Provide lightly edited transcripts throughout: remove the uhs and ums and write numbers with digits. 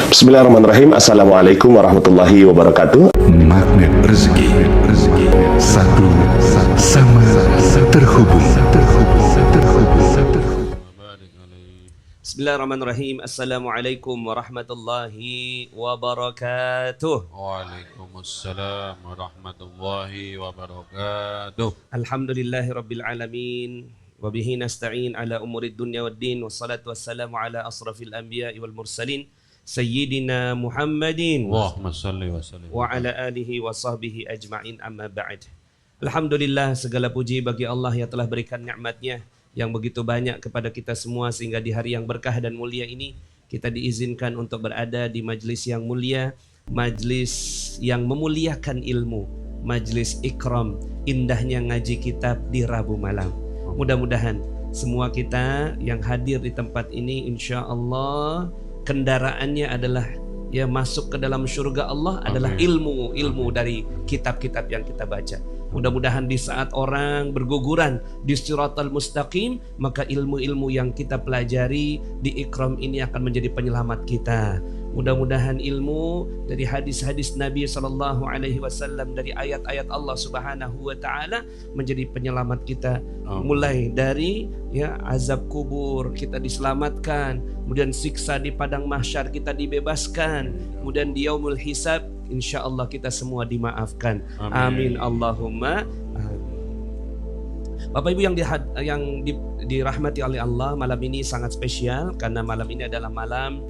Bismillahirrahmanirrahim. Assalamualaikum warahmatullahi wabarakatuh. Magnet rezeki, satu sama terhubung. Bismillahirrahmanirrahim. Assalamualaikum warahmatullahi wabarakatuh. Waalaikumsalam warahmatullahi wabarakatuh. Alhamdulillahi rabbil alamin. Wabihi nasta'in ala umurid dunya waddin. Wassalatu wassalamu ala asrafil anbiya'i wal mursalin Sayyidina Muhammadin Allahumma salli wa sallim wa ala alihi wa sahbihi ajma'in, amma ba'd. Alhamdulillah, segala puji bagi Allah yang telah berikan nikmat-Nya yang begitu banyak kepada kita semua, sehingga di hari yang berkah dan mulia ini kita diizinkan untuk berada di majlis yang mulia, majlis yang memuliakan ilmu, majlis ikram, indahnya ngaji kitab di Rabu malam. Mudah-mudahan semua kita yang hadir di tempat ini insya Allah kendaraannya adalah ya masuk ke dalam surga Allah. Amin. Adalah ilmu dari kitab-kitab yang kita baca. Mudah-mudahan di saat orang berguguran di Shiratal Mustaqim, maka ilmu-ilmu yang kita pelajari di ikram ini akan menjadi penyelamat kita. Mudah-mudahan ilmu dari hadis-hadis Nabi SAW, dari ayat-ayat Allah Subhanahu wa Ta'ala menjadi penyelamat kita. Mulai dari ya azab kubur kita diselamatkan, kemudian siksa di padang mahsyar kita dibebaskan, kemudian di yaumul hisab insya Allah kita semua dimaafkan. Amin, Allahumma amin. Bapak Ibu yang dirahmati oleh Allah, malam ini sangat spesial karena malam ini adalah malam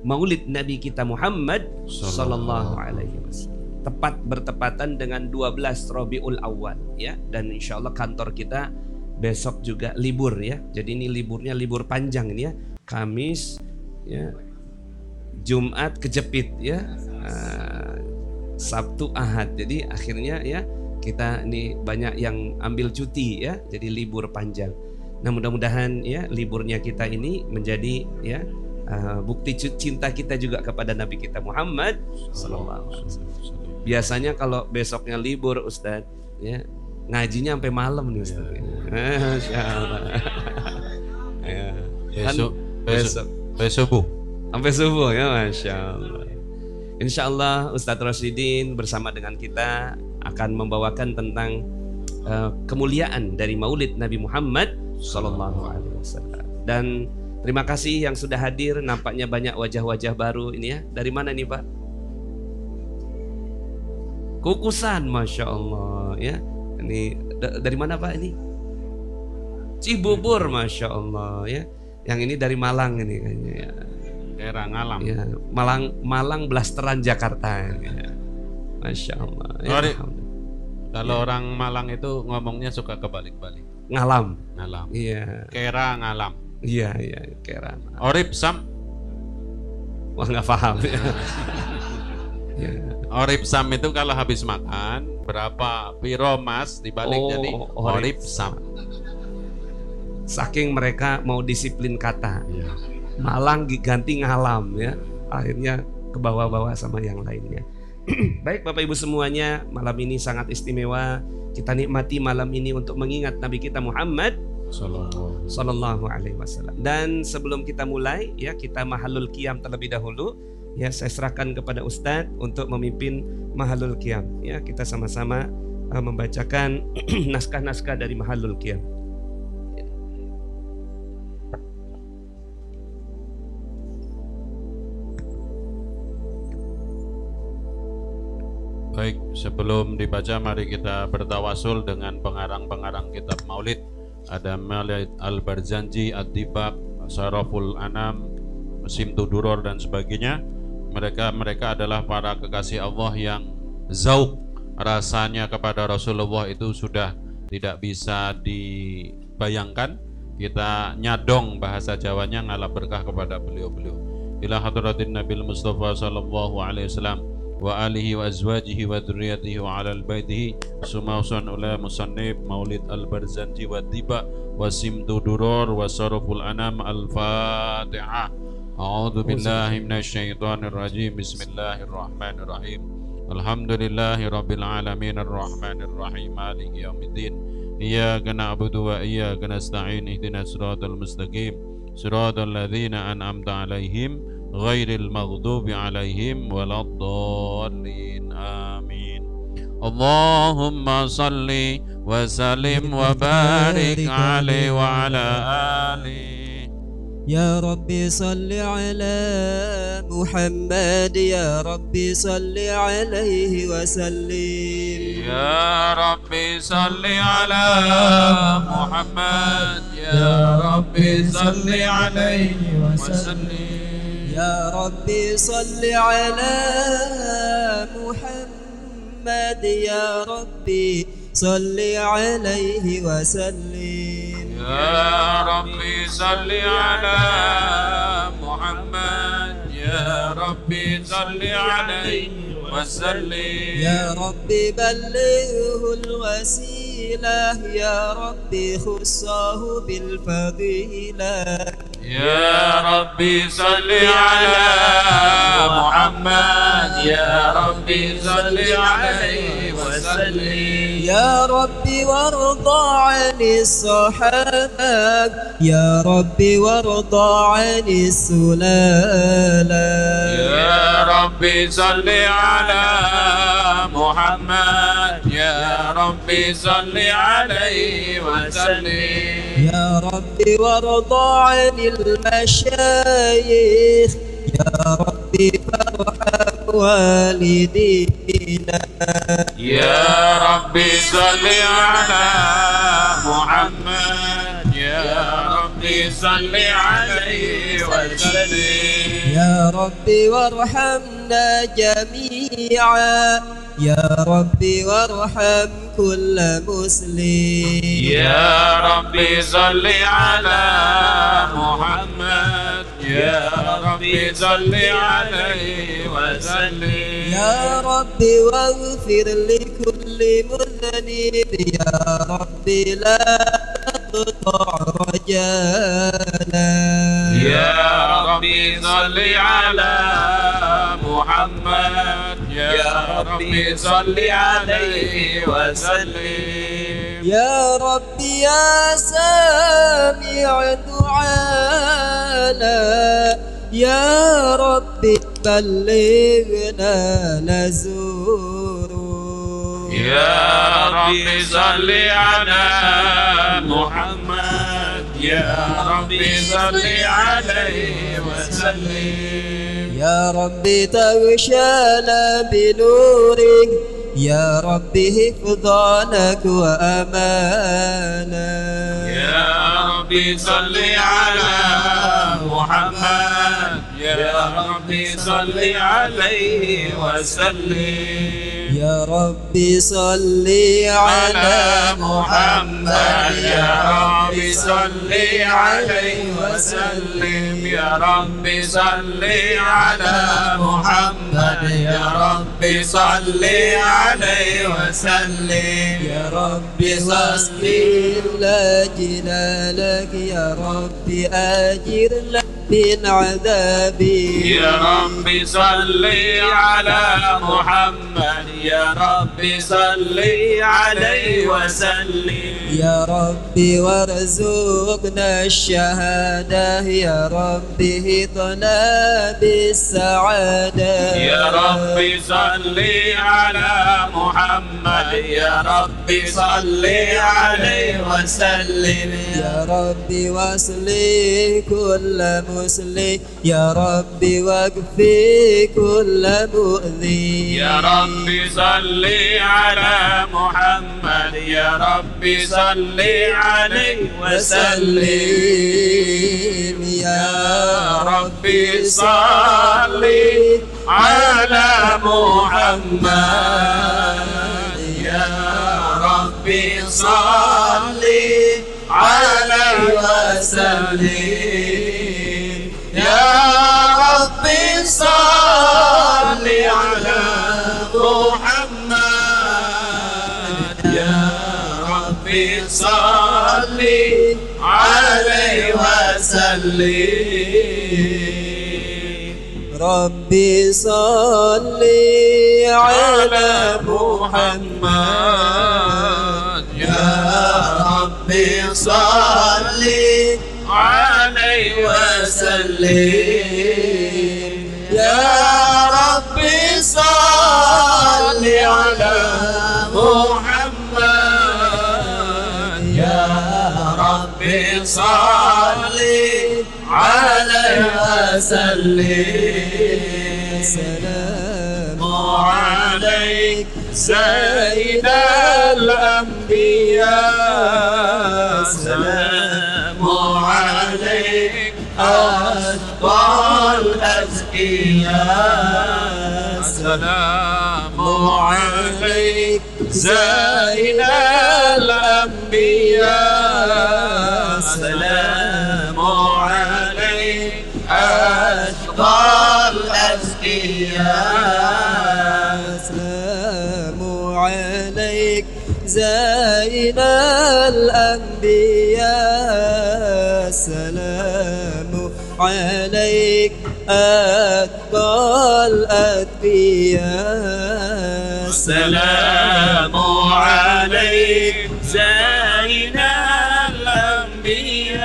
Maulid Nabi kita Muhammad sallallahu alaihi wasallam. Tepat bertepatan dengan 12 Rabiul Awal ya, dan insyaallah kantor kita besok juga libur ya. Jadi ini liburnya libur panjang ini ya. Kamis ya, Jumat kejepit ya, Sabtu Ahad. Jadi akhirnya ya kita ini banyak yang ambil cuti ya, jadi libur panjang. Nah, mudah-mudahan ya liburnya kita ini menjadi ya bukti cinta kita juga kepada Nabi kita Muhammad sallallahu alaihi wasallam. Biasanya kalau besoknya libur Ustadz ya ngajinya sampai malam nih Ustadz. Masya Allah. Ya. Besok subuh. Sampai subuh ya, Masya Allah. Insya Allah Ustadz Rasyidin bersama dengan kita akan membawakan tentang kemuliaan dari Maulid Nabi Muhammad sallallahu alaihi wasallam. Dan terima kasih yang sudah hadir, nampaknya banyak wajah-wajah baru ini ya. Dari mana nih Pak? Kukusan, Masya Allah ya. Ini dari mana Pak ini? Cibubur, Masya Allah ya. Yang ini dari Malang ini kayaknya ya. Daerah Ngalam ya, Malang Blasteran Jakarta ya. Masya Allah ya. Kalau orang Malang itu ngomongnya suka kebalik-balik. Ngalam. Iya. Kera Ngalam. Iya, Kera. Orib Sam. Wah, nggak paham ya. Ya. Orib Sam itu kalau habis makan berapa piro mas dibalik jadi Orib Sam. Saking mereka mau disiplin kata. Ya. Malang ganti Ngalam ya. Akhirnya ke bawah-bawah sama yang lainnya. Baik Bapak Ibu semuanya, malam ini sangat istimewa. Kita nikmati malam ini untuk mengingat Nabi kita Muhammad sallallahu alaihi wasallam. Dan sebelum kita mulai ya, kita mahalul qiyam terlebih dahulu. Ya, saya serahkan kepada Ustadz untuk memimpin mahalul qiyam. Ya, kita sama-sama membacakan naskah-naskah dari mahalul qiyam. Baik, sebelum dibaca mari kita bertawasul dengan pengarang-pengarang kitab Maulid. Ada Maulid Al-Barzanji, Ad-Dibab, Saraful Anam, Simtu Duror dan sebagainya. Mereka adalah para kekasih Allah yang zauq rasanya kepada Rasulullah itu sudah tidak bisa dibayangkan. Kita nyadong bahasa Jawanya ngalap berkah kepada beliau-beliau. Ila hadratin Nabil Mustafa sallallahu alaihi wasallam wa alihi wa azwajihi wa dzurriyyatihi wa alal baitihi sumausan ula musannif Maulid Al-Barzanji wa Diba wa Simtu Duror wa Saraful Anam. Al-Fatihah. A'udzu billahi minasyaitonir rajim. Bismillahirrahmanirrahim. Alhamdulillahi rabbil alamin arrahmanir rahim maliki yaumiddin إياك نعبد وإياك نستعين اهدنا الصراط المستقيم صراط الذين أنعمت عليهم غير المغضوب عليهم ولا الضالين آمين. اللهم صل وسلم وبارك عليه وعلى آله. يا ربي صل على محمد يا ربي صل عليه وسلم. يا ربي صل على محمد يا ربي صل عليه وسلم. يا ربي صل على محمد يا ربي صل عليه وسلم. يا ربي صل على محمد يا ربي صل عليه وسلم. يا ربي بلغه الوسيلة يا ربي خصه بالفضيلة. يا ربي صل على محمد يا ربي صل عليه وسلم. يا ربي وارضى عن الصحابة يا ربي وارضى عن السلالة. يا ربي صل على محمد يا ربي صل عليه وسلم. يا ربي وارضى عن المشايخ يا ربي فارحم والدينا. يا ربي صل على محمد يا ربي صل عليه وسلم. يا ربي وارحمنا جميعا يا ربي وارحم كل مسلم. يا ربي صل على محمد يا ربي صل عليه وسلم. يا ربي واغفر لكل مذنب يا ربي لا تقطع رجانا. يا ربي صل على محمد يا ربي صل عليه وسلم. يا ربي يا سامع دعانا يا ربي بلغنا نزور. يا ربي صل على محمد يا ربي صل عليه وسلم. يا ربي تغشانا بنورك يا ربي حفظانك وأمانا. يا ربي صل على محمد يا ربي صل عليه وسلم. يا ربي صل على محمد يا ربي صل عليه وسلم. يا ربي صل على محمد يا ربي صل عليه وسلم. يا ربي واصبر لا جلالك يا ربي أجرنا من عذابي. يا ربي صل على محمد يا ربي صل عليه وسلم. يا ربي وارزقنا الشهادة يا ربي هدنا بالسعادة. يا ربي صل على محمد يا ربي صل عليه وسلم. يا ربي واصلي كل مسلم يا ربي واكفي كل مؤذي. يا ربي صل على محمد يا ربي صل عليه وسلم. يا ربي صل على محمد يا ربي صل عليه وسلم. يا ربي صل على محمد يا ربي صل عليه وسلم. ربي صل على محمد يا وسلم يا ربي صل على محمد يا ربي صل عليه وسلم سلام عليك سيد الأنبياء سلام عليك أتقى الأزكياء سلام عليك زين الأنبياء سلام عليك أتقى الأزكياء سلام عليك زين الأنبياء سلام عليك أتقى الأتقياء سلام عليك زين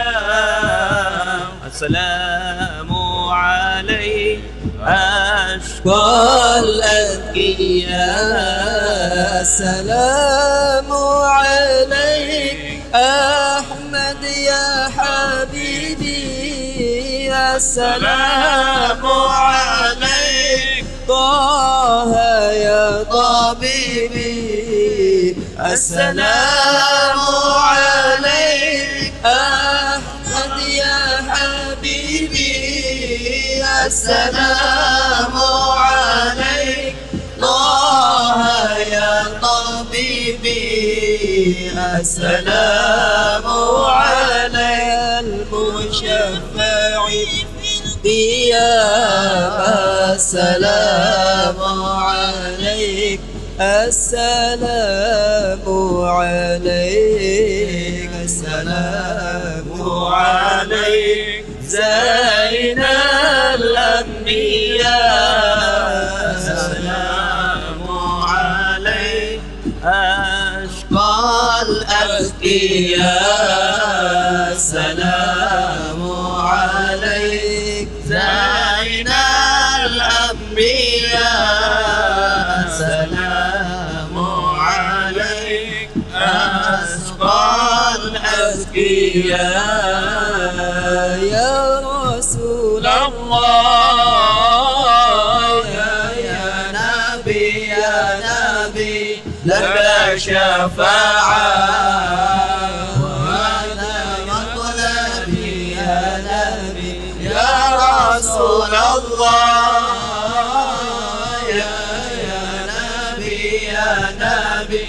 الأنبياء السلام عليك أشقى الأتقياء السلام عليك أحمد يا حبيبي السلام عليك طه يا طبيبي السلام عليك أحمد يا حبيبي السلام عليك طه يا طبيبي السلام على المشفع قيام السلام عليك السلام عليك السلام عليك زين الأنبياء السلام عليك أشقى الأزكياء السلام عليك زين الأنبياء السلام عليك أشقى الأزكياء يا رسول الله يا نبي لك شفاعة وهذا مطلبي يا نبي يا رسول الله يا نبي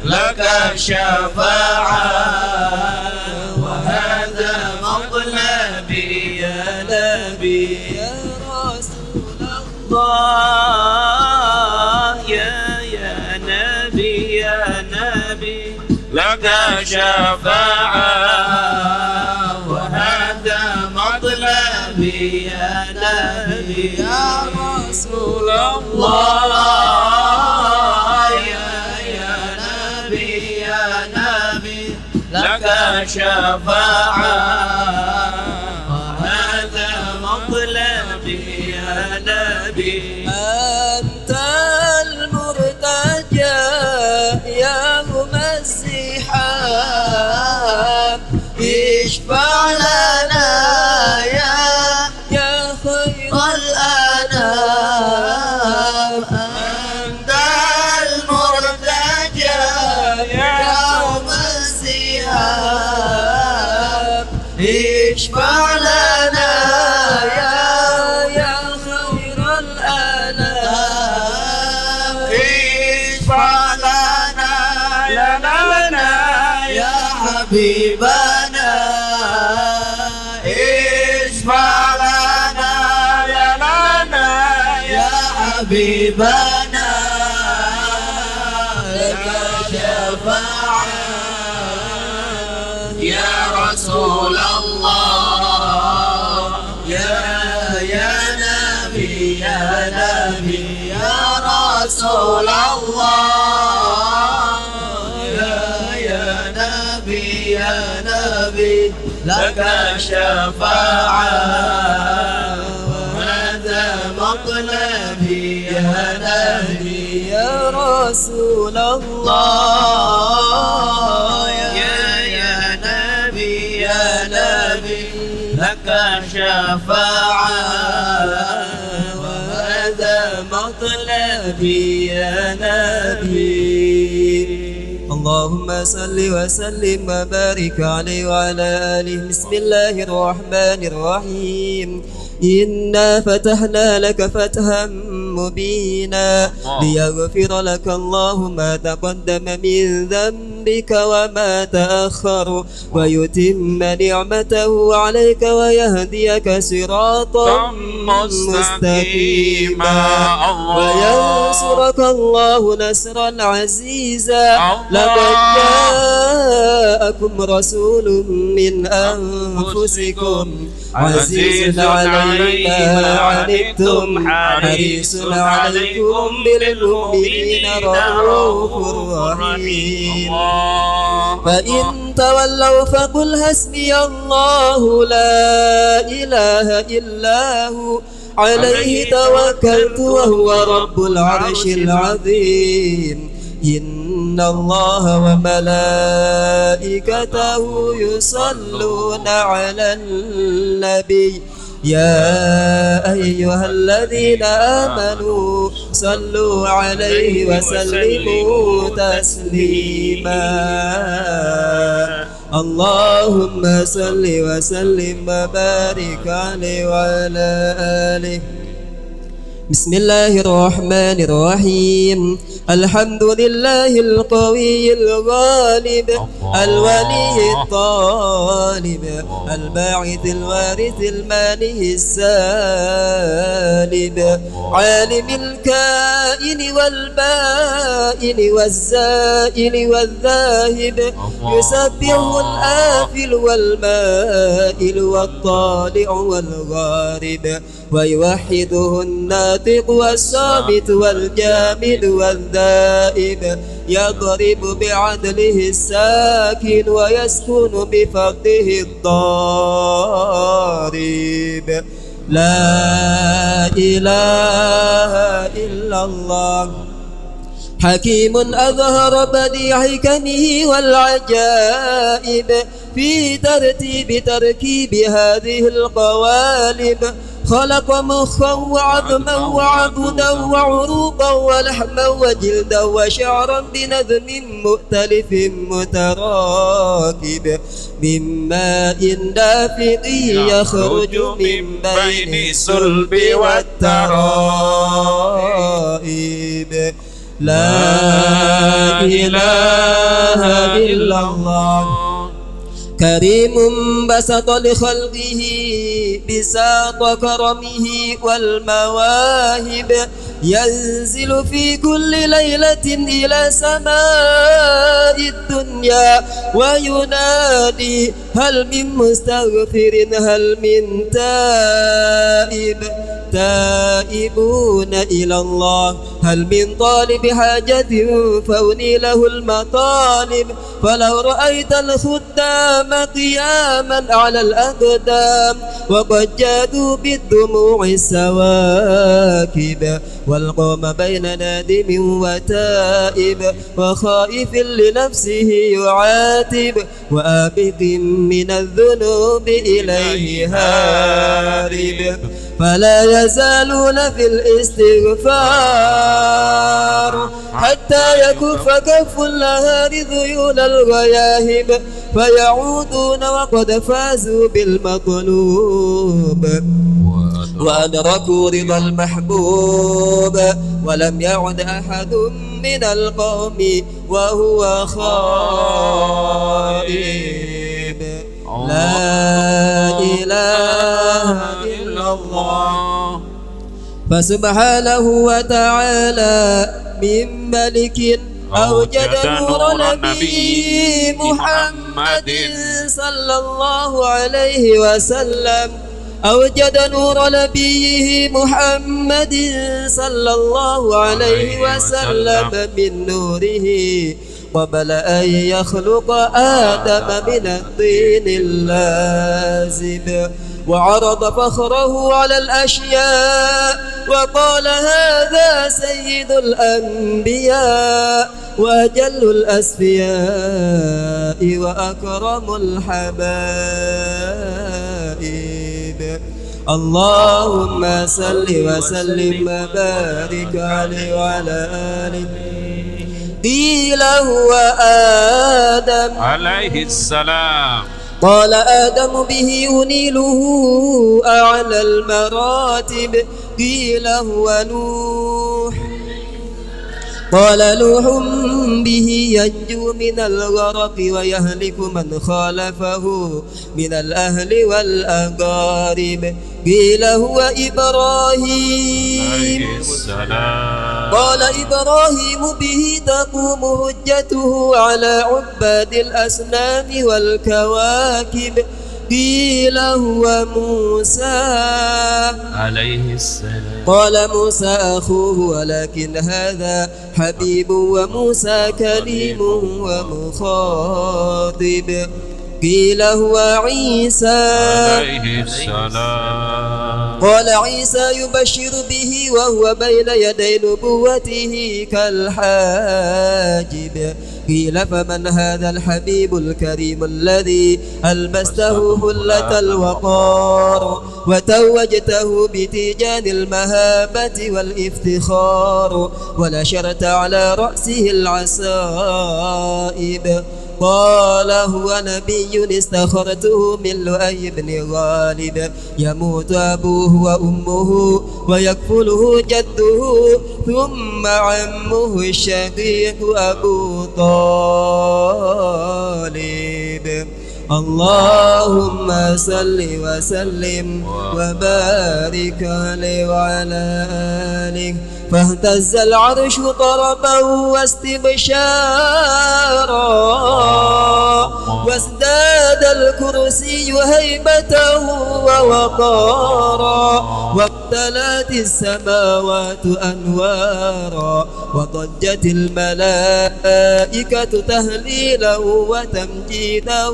لك شفاعة وهذا مطلبي يا نبي يا رسول الله يا نبي لك شفاعة وهذا مطلبي يا نبي يا رسول الله يا نبي لك شفاعة وهذا مطلبي يا نبي أنت المرتجى يوم الزحام اشفع لنا يا خير الأنام أنت المرتجى يوم الزحام اشفع لنا يا خير الأنام اشفع لنا يا حبيبنا اشفع لنا يا حبيبنا لك شفاعة يا رسول الله يا نبي يا رسول الله يا نبي لك شفاعة وهذا مطلبي يا نبي يا رسول الله يا نبي يا نبي لك شفاعة وهذا مطلبي يا نبي اللهم صل وسلم وبارك عليه وعلى آله بسم الله الرحمن الرحيم إنا فتحنا لك فتحا مبينا ليغفر لك الله ما تقدم من ذنبك وما تأخر ويتم نعمته عليك ويهديك صراطا مستقيما وينصرك الله نصرا عزيزا لقد جاءكم رسول من أنفسكم عزيز عليه ما عنتم حريص عليكم بالمؤمنين رؤوف رحيم فإن تولوا فقل حسبي الله لا إله إلا هو عليه توكلت وهو رب العرش العظيم إن الله وملائكته يصلون على النبي يا أيها الذين آمنوا صلوا عليه وسلموا تسليما اللهم صل وسلم وبارك عليه وعلى آله بسم الله الرحمن الرحيم الحمد لله القوي الغالب الولي الطالب الباعث الوارث المانه السالب عالم الكائن والبائن والزائل والذاهب يسبح الآفل والمائل والطالع والغارب ويوحده الناطق والصامت والجامد والذائب يضرب بعدله الساكن ويسكن بفضله الضارب لا إله إلا الله حكيم أظهر بديع حكمه والعجائب في تركيب هذه القوالب خلق مخا وعظما وعضدا وعروقا ولحما وجلدا وشعرا بنظم مؤتلف متراكب من ماء دافق يخرج من بين الصلب والترائب لا إله إلا الله كريم بسط لخلقه بساط كرمه والمواهب ينزل في كل ليلة إلى سماء الدنيا وينادي هل من مستغفر هل من تائب تائبون إلى الله هل من طالب حاجة فأني له المطالب فلو رأيت الخدام قياما على الأقدام وقد جادوا بالدموع السواكب والقوم بين نادم وتائب وخائف لنفسه يعاتب وآبق من الذنوب إليه هارب فلا يزالون في الاستغفار حتى يكف كف النهار ذيول الغياهب فيعودون وقد فازوا بالمطلوب وأدركوا رضا المحبوب ولم يعد أحد من القوم وهو خائب لا إله إلا الله فسبحانه وتعالى من ملك أوجد نور نبي محمد صلى الله عليه وسلم أوجد نور نبيه محمد صلى الله عليه وسلم من نوره قبل أن يخلق آدم من الطين اللازب وعرض فخره على الأشياء وقال هذا سيد الأنبياء وأجل الأسفياء وأكرم الحبائب اللهم صل وسلم وبارك عليه وعلى آله قيل هو آدم عليه السلام. قال آدم به أنيله أعلى المراتب قيل هو نوح قال نوح به ينجو من الغرق ويهلك من خالفه من الأهل والأقارب قيل هو إبراهيم عليه السلام. قال إبراهيم به تقوم حجته على عباد الأصنام والكواكب قيل هو موسى عليه السلام. قال موسى أخوه ولكن هذا حبيب وموسى كليم ومخاطب قيل هو عيسى عليه السلام. قال عيسى يبشر به وهو بين يدي نبوته كالحاجب قيل فمن هذا الحبيب الكريم الذي ألبسته حلة الوقار وتوجته بتيجان المهابة والافتخار ونشرت على رأسه العصائب قال هو نبي استخرته من لؤي بن غالب يموت أبوه وأمه ويكفله جده ثم عمه الشقيق أبو طالب اللهم صل وسلم وبارك عليه وعلى آله فاهتز العرش طربا واستبشارا وازداد الكرسي هيبته ووقارا وامتلأت السماوات أنوارا وضجت الملائكة تهليلا وتمجيدا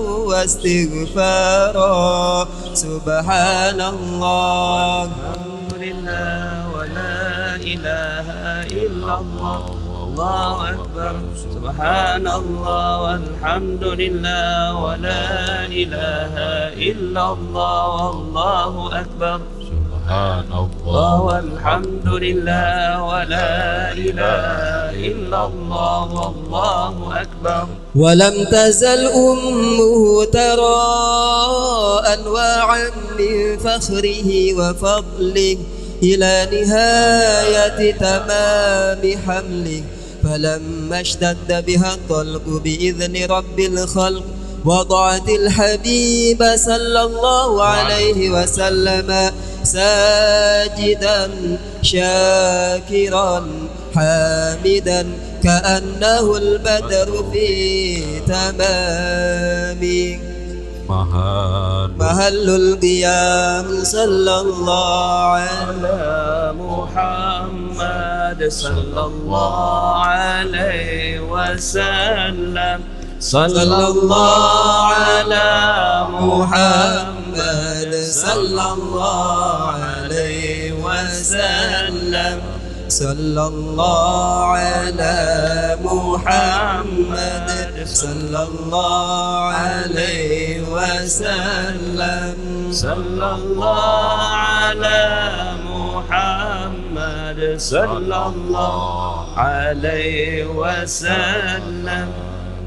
واستغفارا سبحان الله الحمد لله ولا إله إلا الله الله أكبر سبحان الله والحمد لله ولا إله إلا الله والله أكبر سبحان الله الله. والحمد لله ولا إله إلا الله والله أكبر ولم تزل أمه ترى أنواعا من فخره وفضله إلى نهاية تمام حمله فلما اشتد بها الطلق بإذن رب الخلق وضعت الحبيب صلى الله عليه وسلم ساجدا شاكرا حامدا كأنه البدر في تمام محل القيام صلى الله على محمد صلى الله عليه وسلم صلى الله على محمد صلى الله عليه وسلم صلى الله على محمد صلى الله عليه وسلم صلى الله على محمد صلى الله عليه وسلم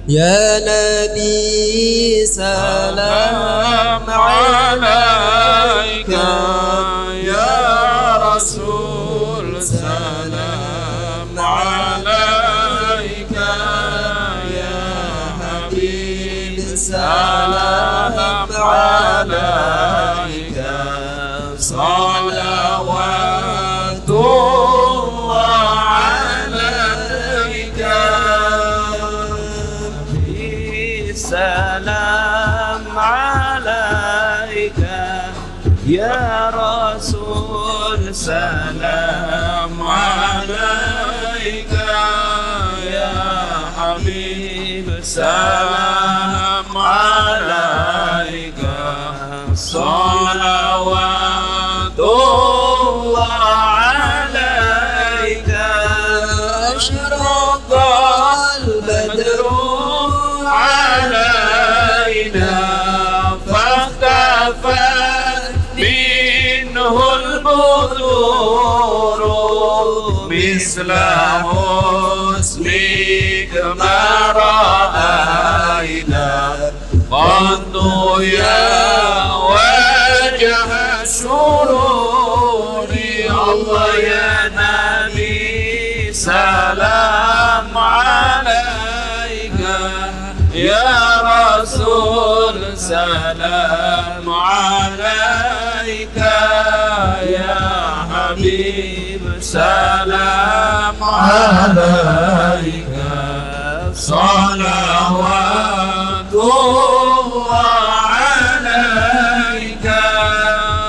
يا نبي سلام عليك يا رسول سلام عليك يا حبيب سلام عليك صلوات الله عليك سلام عليك يا رسول سلام عليك يا حبيب salam alaika salawatullah alaika asyraqal badru alaina faktafat minhul buduru misla husnik mara'aina qantu ya wajah syururi Allah ya Nabi salam alaika ya Rasul salam alaika ya Habib salam alaika salawatullah alaika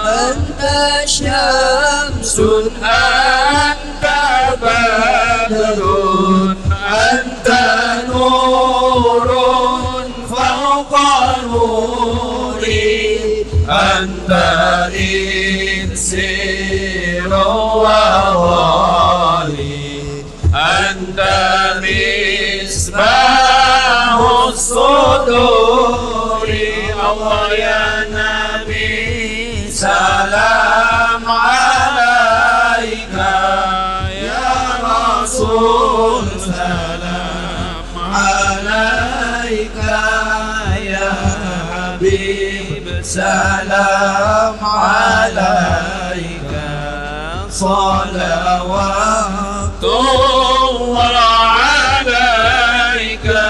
anta syamsun anta badrun anta nurun fawqa nuri anta iksiru wa wali anta misbahu suduri Allah ya Nabi salam alaika ya Rasul salam alaika ya Habib salam alaika salawatullah alaika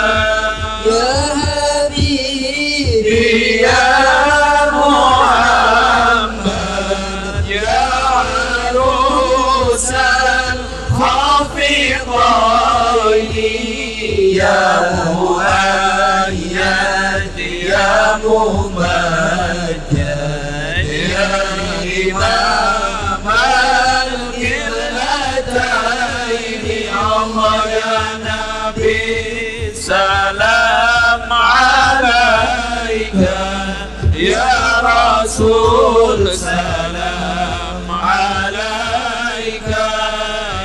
ya Habibi ya Muhammad ya Rusal hafizaini ya Muayyad ya Mumajjad ya Imam al-Qiblataini Allah ya Nabi salam alaika ya Rasul salam alaika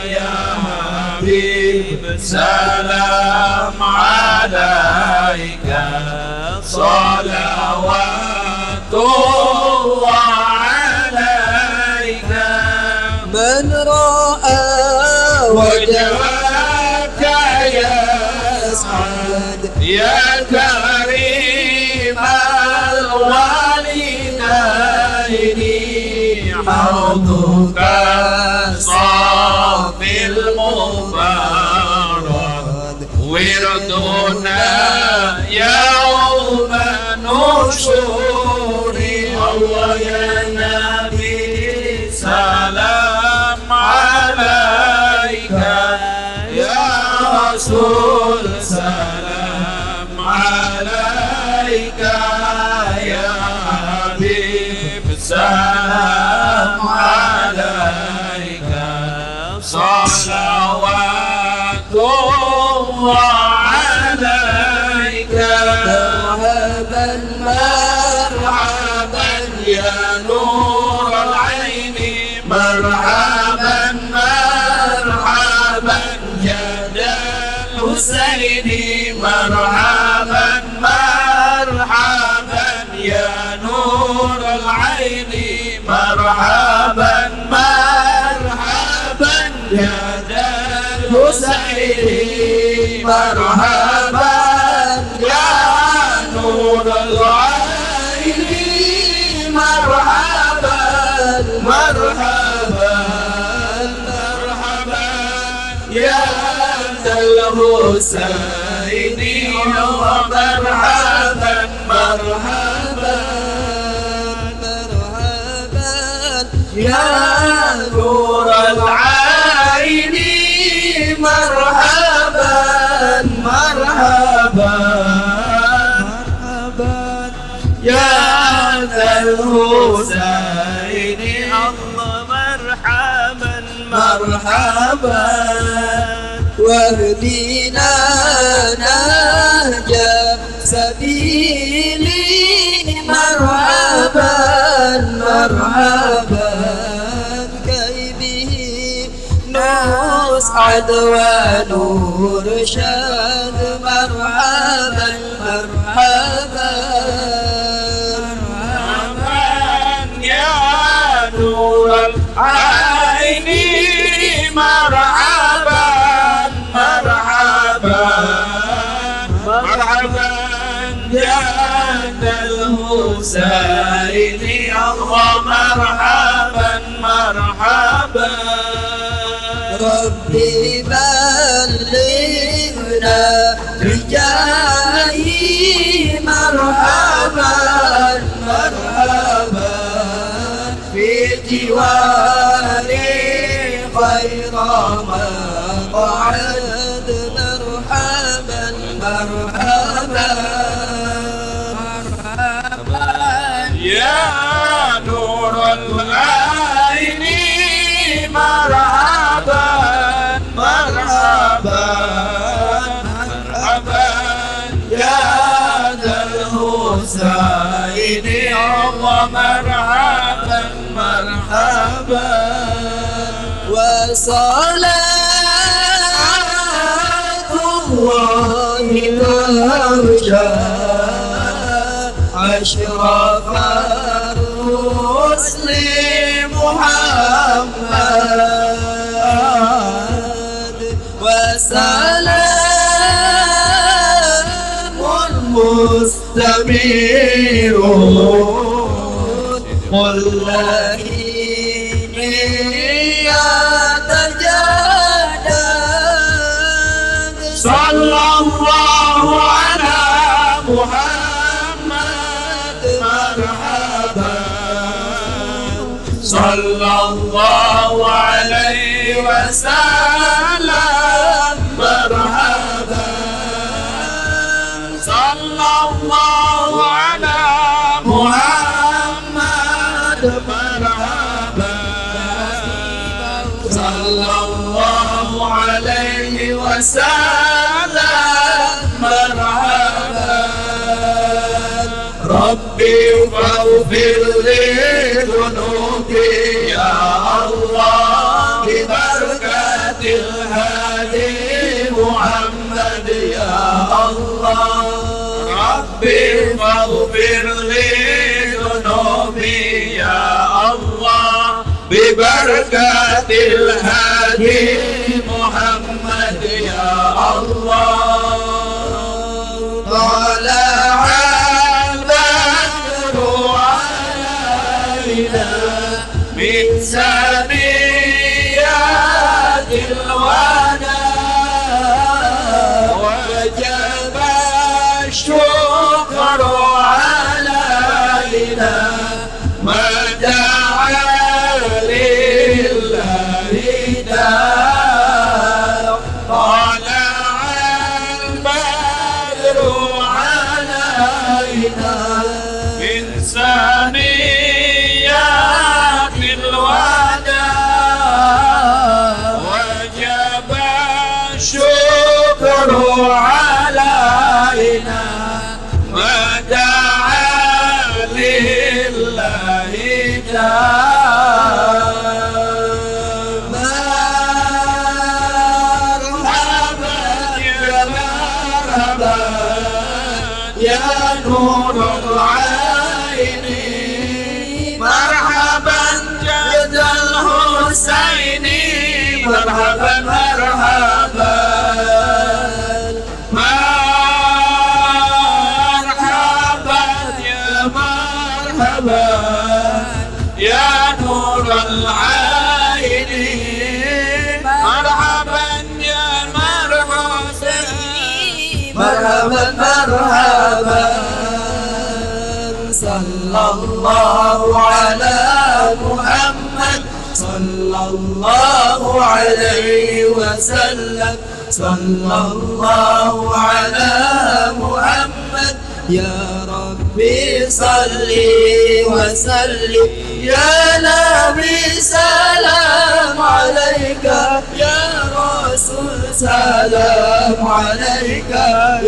ya Habib salam alaika salawatullah alaika man ra'a wajhaka yas'ad ya karim al-walidaini hawduka safil mubarak wirduna yawma nushuri Allah ya Nabi salam alaika ya Rasul salam alaika ya Habib salam alaika salawatullah alaika marhaban marhaban ya nur al-aini marhaban marhaban jadal husaini marhaban marhaban ya nur al-aini marhaban marhaban jadal husaini marhaban ya nur al-aini marhaban marhaban marhaban ya al-husaini marhaban marhaban marhaban ya nur al-aini marhaban marhaban marhaban ya al-husaini Allah marhaban marhaban واهدنا سعد ونور شاد مرحبا مرحبا يا نور العين مرحبا مرحبا مرحبا يا الحسين الله مرحبا مرحبا ربي بلغنا بجاهه مرحبا مرحبا في جواري خير مقعد مرحبا مرحبا يا نور العين مرحبا مرحبا مرحبا يا ذا الحسين الله مرحبا مرحبا وصلاة الله ترجى أشرف الرسل محمد وسلام مستمر والله يتجدد صلى الله على محمد مرحبا صلى الله عليه وسلم مرحبا صلى الله على محمد مرحبا صلى الله عليه وسلم مرحبا ربي فاغفر لي ذنوبي يا الله ببركة الهادي محمد يا الله ربي فاغفر لي ذنوبي يا الله ببركة الهادي محمد يا الله طلع البدر علينا من ثنيات الوداع وجب الشكر علينا ما دعا لله داع طلع البدر علينا من ثنيات الوداع وجب الشكر علينا ما دعا لله داع مرحبا يا مرحبا يا نور العين مرحبا جد الحسين مرحبا مرحبا مرحبا يا مرحبا يا نور العين مرحبا يا مرحبا مرحبا مرحبا صلى الله على محمد صلى الله عليه وسلم صلى الله على محمد يا ربي صل وسلم يا نبي سلام عليك يا رسول سلام عليك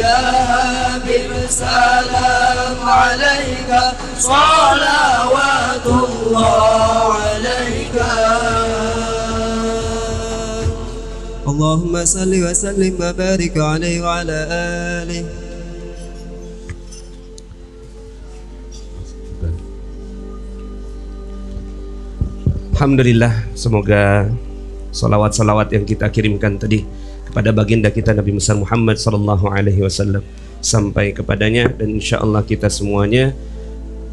يا حبيب سلام عليك صلوات الله عليك اللهم صل وسلم وبارك عليه وعلى آله. Alhamdulillah, semoga salawat-salawat yang kita kirimkan tadi kepada baginda kita Nabi besar Muhammad sallallahu alaihi wasallam sampai kepadanya, dan insyaallah kita semuanya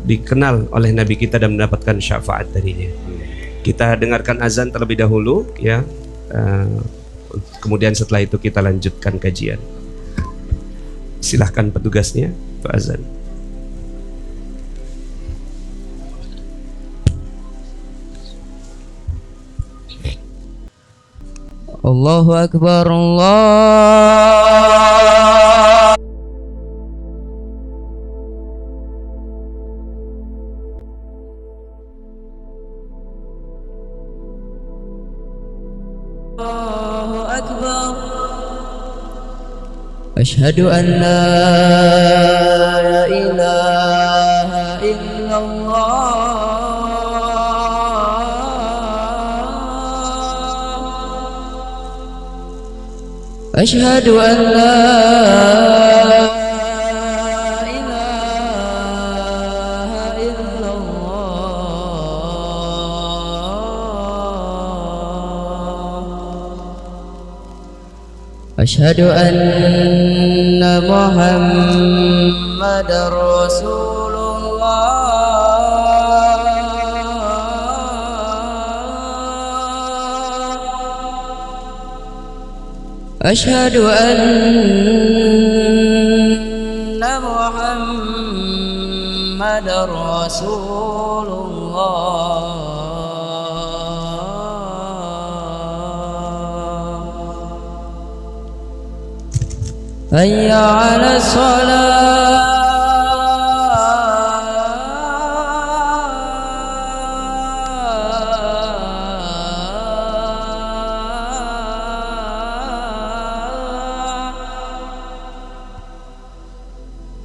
dikenal oleh Nabi kita dan mendapatkan syafaat darinya. Kita dengarkan azan terlebih dahulu ya. Kemudian setelah itu kita lanjutkan kajian. Silahkan petugasnya untuk azan. Allahu Akbar, Allahu Akbar. Asyhadu an la ilaha illallah. أشهد أن لا إله إلا الله. أشهد أن محمد رسول الله. أشهد أن محمد رسول الله. هيا على الصلاة.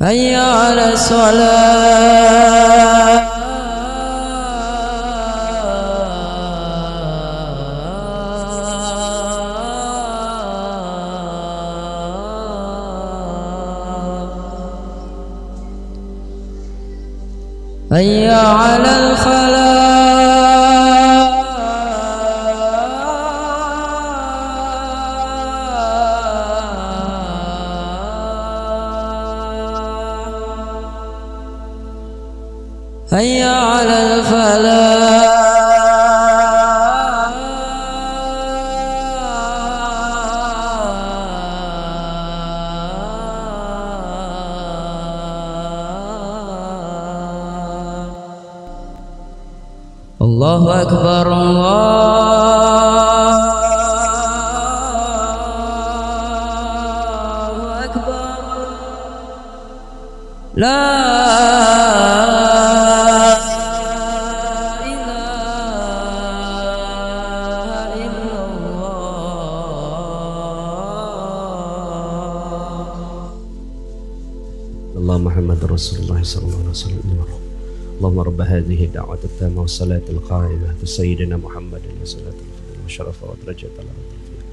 هيا على الصلاة. هيا على الفلاح. هيا على الفلاح. الله أكبر، الله أكبر. لا Muhammad Rasulullah sallallahu alaihi wasallam. Allahumma rabb hadhihi ad-da'wati at-tammah was-salati al-qa'imah sayyidina Muhammadin wa salatul wa syarafa wa darajat al-'aliyah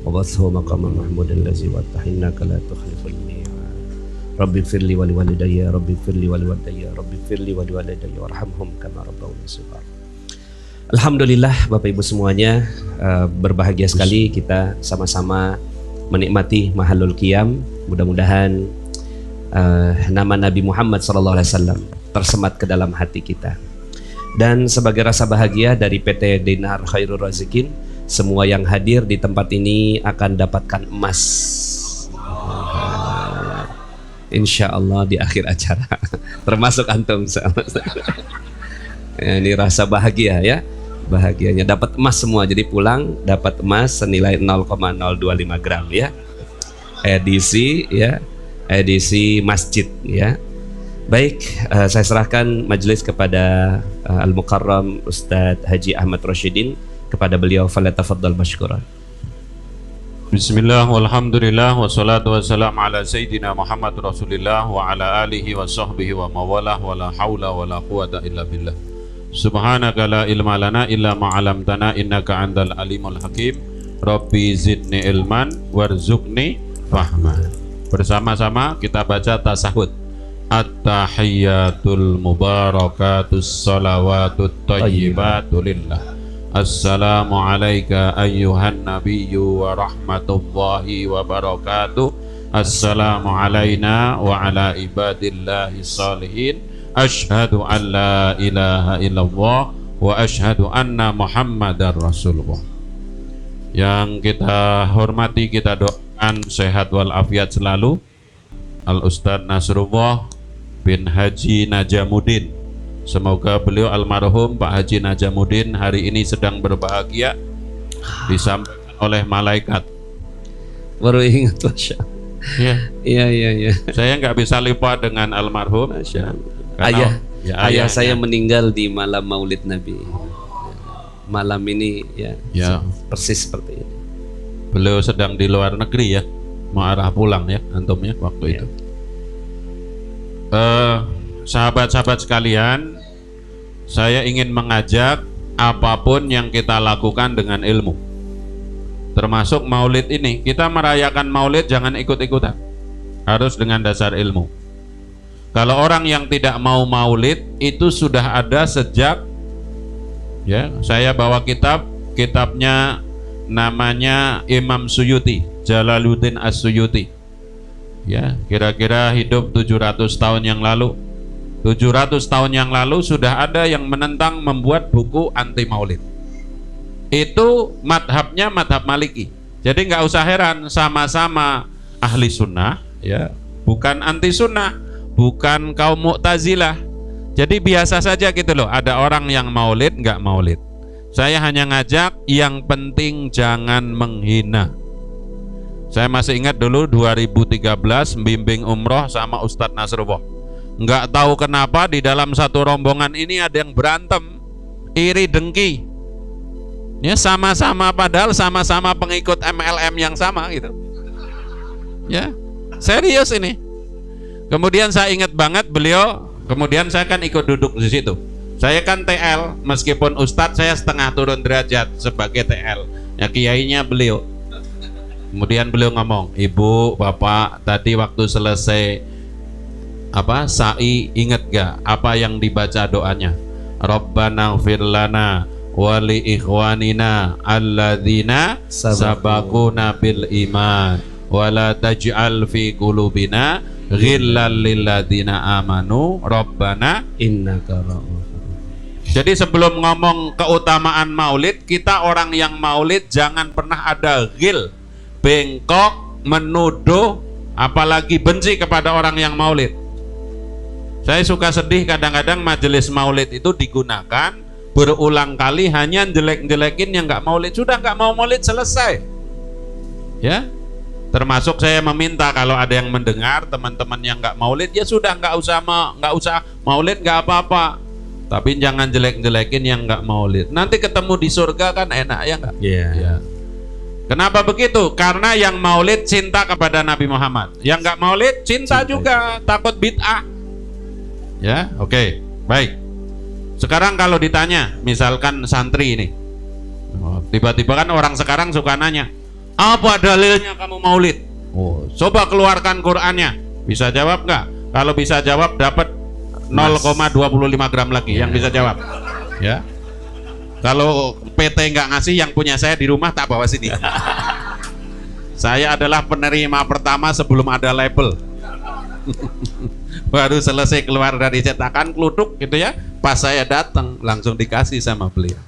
wa bashu maqaman mahmudan allazi wattahinnaka la tukhliful mi'ad. Rabbi firli wa liwalidayya, Rabbi firli wa liwalidayya, Rabbi firli wa liwalidayya warhamhum kama rabbawni shighar. Alhamdulillah Bapak Ibu semuanya, berbahagia sekali kita sama-sama menikmati Mahalul Qiyam. Mudah-mudahan nama Nabi Muhammad SAW tersemat ke dalam hati kita. Dan sebagai rasa bahagia dari PT Dinar Khairul Razikin, semua yang hadir di tempat ini akan dapatkan emas, insya Allah di akhir acara. Termasuk antum. Ini rasa bahagia ya, bahagianya dapat emas semua. Jadi pulang dapat emas senilai 0,025 gram ya, edisi masjid ya. Baik, saya serahkan majelis kepada Al-Mukarram Ustadz Haji Ahmad Rashidin. Kepada beliau, falyatafaddal mashkuran. Bismillah, walhamdulillah, wassalatu wassalamu ala Sayyidina Muhammad Rasulillah wa ala alihi wa sahbihi wa mawalah wa la hawla wa la quwata illa billah. Subhanaka la ilma lana illa ma'alamtana innaka andal alimul hakim. Rabbi zidni ilman warzuqni fahma. Bersama-sama kita baca tasahud. At-tahiyyatul mubarakatus salawatut thayyibatu lillah. Assalamu alayka ayyuhan nabiyyu wa rahmatullahi wa barakatuh. Assalamu alayna wa ala ibadillahi salihin. Ashhadu an la ilaha illallah wa ashhadu anna muhammadar rasulullah. Yang kita hormati, kita doakan sehat walafiat selalu Al Ustadz Nasrullah bin Haji Najamuddin. Semoga beliau almarhum Pak Haji Najamuddin hari ini sedang berbahagia, disampaikan oleh malaikat. Baru ingat, Masya Ya, iya. saya nggak bisa lupa dengan almarhum. Masya Karena- Ayah ayahnya. saya meninggal di malam Maulid Nabi. Malam ini Ya. persis seperti ini. Beliau sedang di luar negeri ya, mau arah pulang ya antum ya waktu itu. Sahabat-sahabat sekalian, saya ingin mengajak apapun yang kita lakukan dengan ilmu, termasuk maulid ini. Kita merayakan maulid jangan ikut-ikutan, harus dengan dasar ilmu. Kalau orang yang tidak mau maulid itu sudah ada sejak, ya, saya bawa kitabnya namanya Imam Suyuti, Jalaluddin As-Suyuti. Ya, kira-kira hidup 700 tahun yang lalu. 700 tahun yang lalu sudah ada yang menentang membuat buku anti maulid. Itu madhabnya madhab Maliki. Jadi nggak usah heran, sama-sama ahli sunnah, ya, bukan anti sunnah, bukan kaum Mu'tazilah. Jadi biasa saja gitu loh. Ada orang yang maulid, nggak maulid. Saya hanya ngajak, yang penting jangan menghina. Saya masih ingat dulu 2013 bimbing umroh sama Ustadz Nasrullah. Nggak tahu kenapa di dalam satu rombongan ini ada yang berantem, iri dengki. Ya, sama-sama, padahal sama-sama pengikut MLM yang sama gitu. Ya, serius ini. Kemudian saya ingat banget beliau, kemudian saya kan ikut duduk di situ. Saya kan TL, meskipun Ustadz saya setengah turun derajat sebagai TL. Ya, kiainya beliau. Kemudian beliau ngomong, Ibu, Bapak, tadi waktu selesai sa'i, ingat gak apa yang dibaca doanya? Rabbana ighfir lana wa li ikhwanina alladzina sabaquna bil iman wa la taj'al fi qulubina ghillal lil ladzina amanu rabbana Innaka ra'ufur. Jadi sebelum ngomong keutamaan maulid, kita orang yang maulid jangan pernah ada ghil, bengkok, menuduh, apalagi benci kepada orang yang maulid. Saya suka sedih kadang-kadang majelis maulid itu digunakan berulang kali hanya jelek-jelekin yang nggak maulid. Sudah nggak mau maulid, selesai. Ya, termasuk saya meminta kalau ada yang mendengar teman-teman yang nggak maulid, ya sudah nggak usah maulid, nggak apa-apa. Tapi jangan jelek-jelekin yang nggak maulid. Nanti ketemu di surga kan enak, ya nggak? Iya. Ya. Kenapa begitu? Karena yang maulid cinta kepada Nabi Muhammad, yang nggak maulid cinta juga, takut bid'ah. Ya, oke, baik. Sekarang kalau ditanya, misalkan santri ini, tiba-tiba kan orang sekarang suka nanya, apa dalilnya kamu maulid? Coba keluarkan Qur'annya. Bisa jawab nggak? Kalau bisa jawab dapat 0,25 gram lagi. Yang bisa jawab, ya. Kalau PT nggak ngasih, yang punya saya di rumah tak bawa sini. Saya adalah penerima pertama sebelum ada label. Baru selesai keluar dari cetakan keluduk gitu ya, pas saya datang langsung dikasih sama beliau.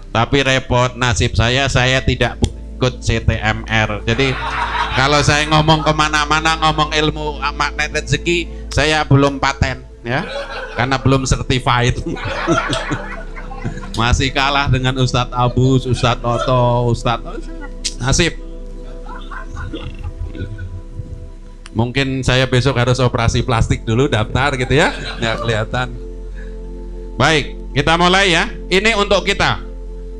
Tapi repot nasib saya tidak ikut CTMR. Jadi kalau saya ngomong kemana-mana, ngomong ilmu magnet rezeki, saya belum paten ya, karena belum certified. Masih kalah dengan Ustadz Abus, Ustadz Oto, Ustadz nasib. Mungkin saya besok harus operasi plastik dulu, daftar gitu ya, nggak kelihatan. Baik, kita mulai ya. Ini untuk kita,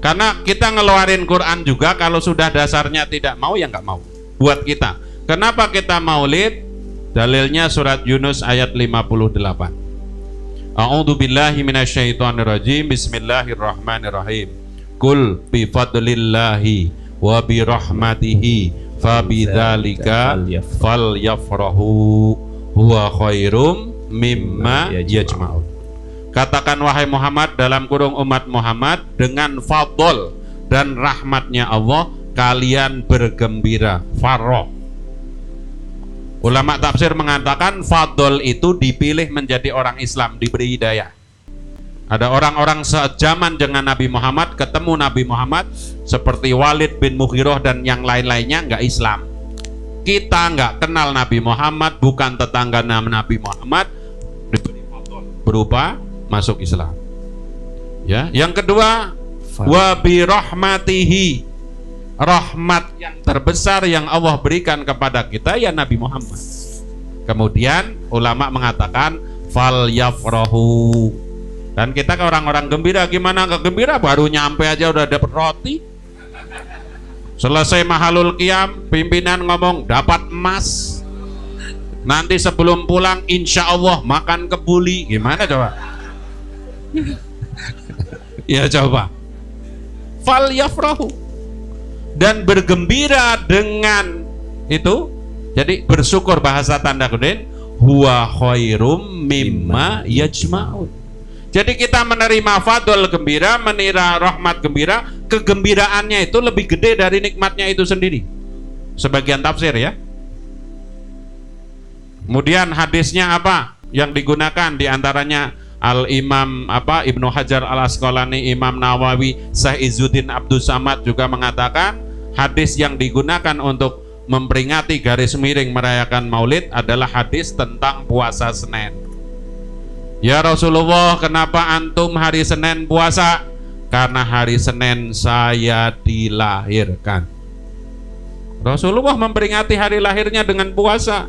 karena kita ngeluarin Quran juga. Kalau sudah dasarnya tidak mau, ya nggak mau. Buat kita, kenapa kita maulid? Dalilnya surat Yunus ayat 58. A'udzu billahi minasyaitonir rajim. Bismillahirrahmanirrahim. Qul bi fadlillahi wa bi rahmatihi fabidzalika falyafrahu huwa khairum mimma yajma'un. Katakan wahai Muhammad, dalam kurung umat Muhammad, dengan fadl dan rahmatnya Allah kalian bergembira. Farroh. Ulama tafsir mengatakan fadl itu dipilih menjadi orang Islam, diberi hidayah. Ada orang-orang sejaman dengan Nabi Muhammad, ketemu Nabi Muhammad seperti Walid bin Mughirah dan yang lain-lainnya nggak Islam. Kita nggak kenal Nabi Muhammad, bukan tetangga Nabi Muhammad, diberi fadl berupa masuk Islam. Ya, yang kedua, wa bi rahmatihi, rahmat yang terbesar yang Allah berikan kepada kita ya Nabi Muhammad. Kemudian ulama mengatakan fal yafrahu. Dan kita ke orang-orang gembira, gimana ke gembira? Baru nyampe aja udah dapat roti. Selesai mahalul qiyam, pimpinan ngomong dapat emas. Nanti sebelum pulang insya Allah makan kebuli. Gimana coba? Ya coba. Fal yafrahu. Dan bergembira dengan itu. Jadi bersyukur, bahasa tanda kutip, huwa khairum mimma yajma'un. Jadi kita menerima fadl gembira, menerima rahmat gembira, kegembiraannya itu lebih gede dari nikmatnya itu sendiri. Sebagian tafsir ya. Kemudian hadisnya apa yang digunakan? Diantaranya Al-Imam Ibnu Hajar Al-Asqalani, Imam Nawawi, Syekh Izzuddin Abdus Samad juga mengatakan hadis yang digunakan untuk memperingati garis miring merayakan Maulid adalah hadis tentang puasa Senin. Ya Rasulullah, kenapa antum hari Senin puasa? Karena hari Senin saya dilahirkan. Rasulullah memperingati hari lahirnya dengan puasa.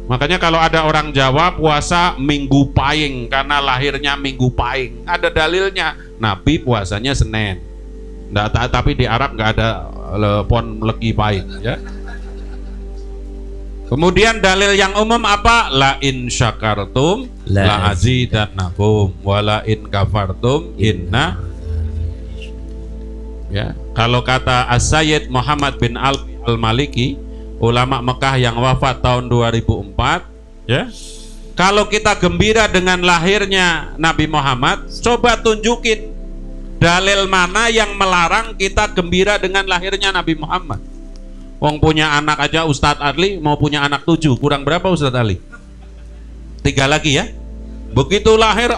Makanya kalau ada orang Jawa puasa Minggu Pahing karena lahirnya Minggu Pahing, ada dalilnya. Nabi puasanya Senin. Tapi di Arab nggak ada pon Legi Pahing ya. Kemudian dalil yang umum apa? La in syakartum la azidannakum wa la in kafartum inna. Ya, kalau kata As-Sayyid Muhammad bin Al-Maliki, ulama Mekah yang wafat tahun 2004, ya. Kalau kita gembira dengan lahirnya Nabi Muhammad, coba tunjukin dalil mana yang melarang kita gembira dengan lahirnya Nabi Muhammad. Wong punya anak aja Ustadz Adli mau punya anak 7, kurang berapa Ustadz Ali? 3 lagi ya. Begitu lahir,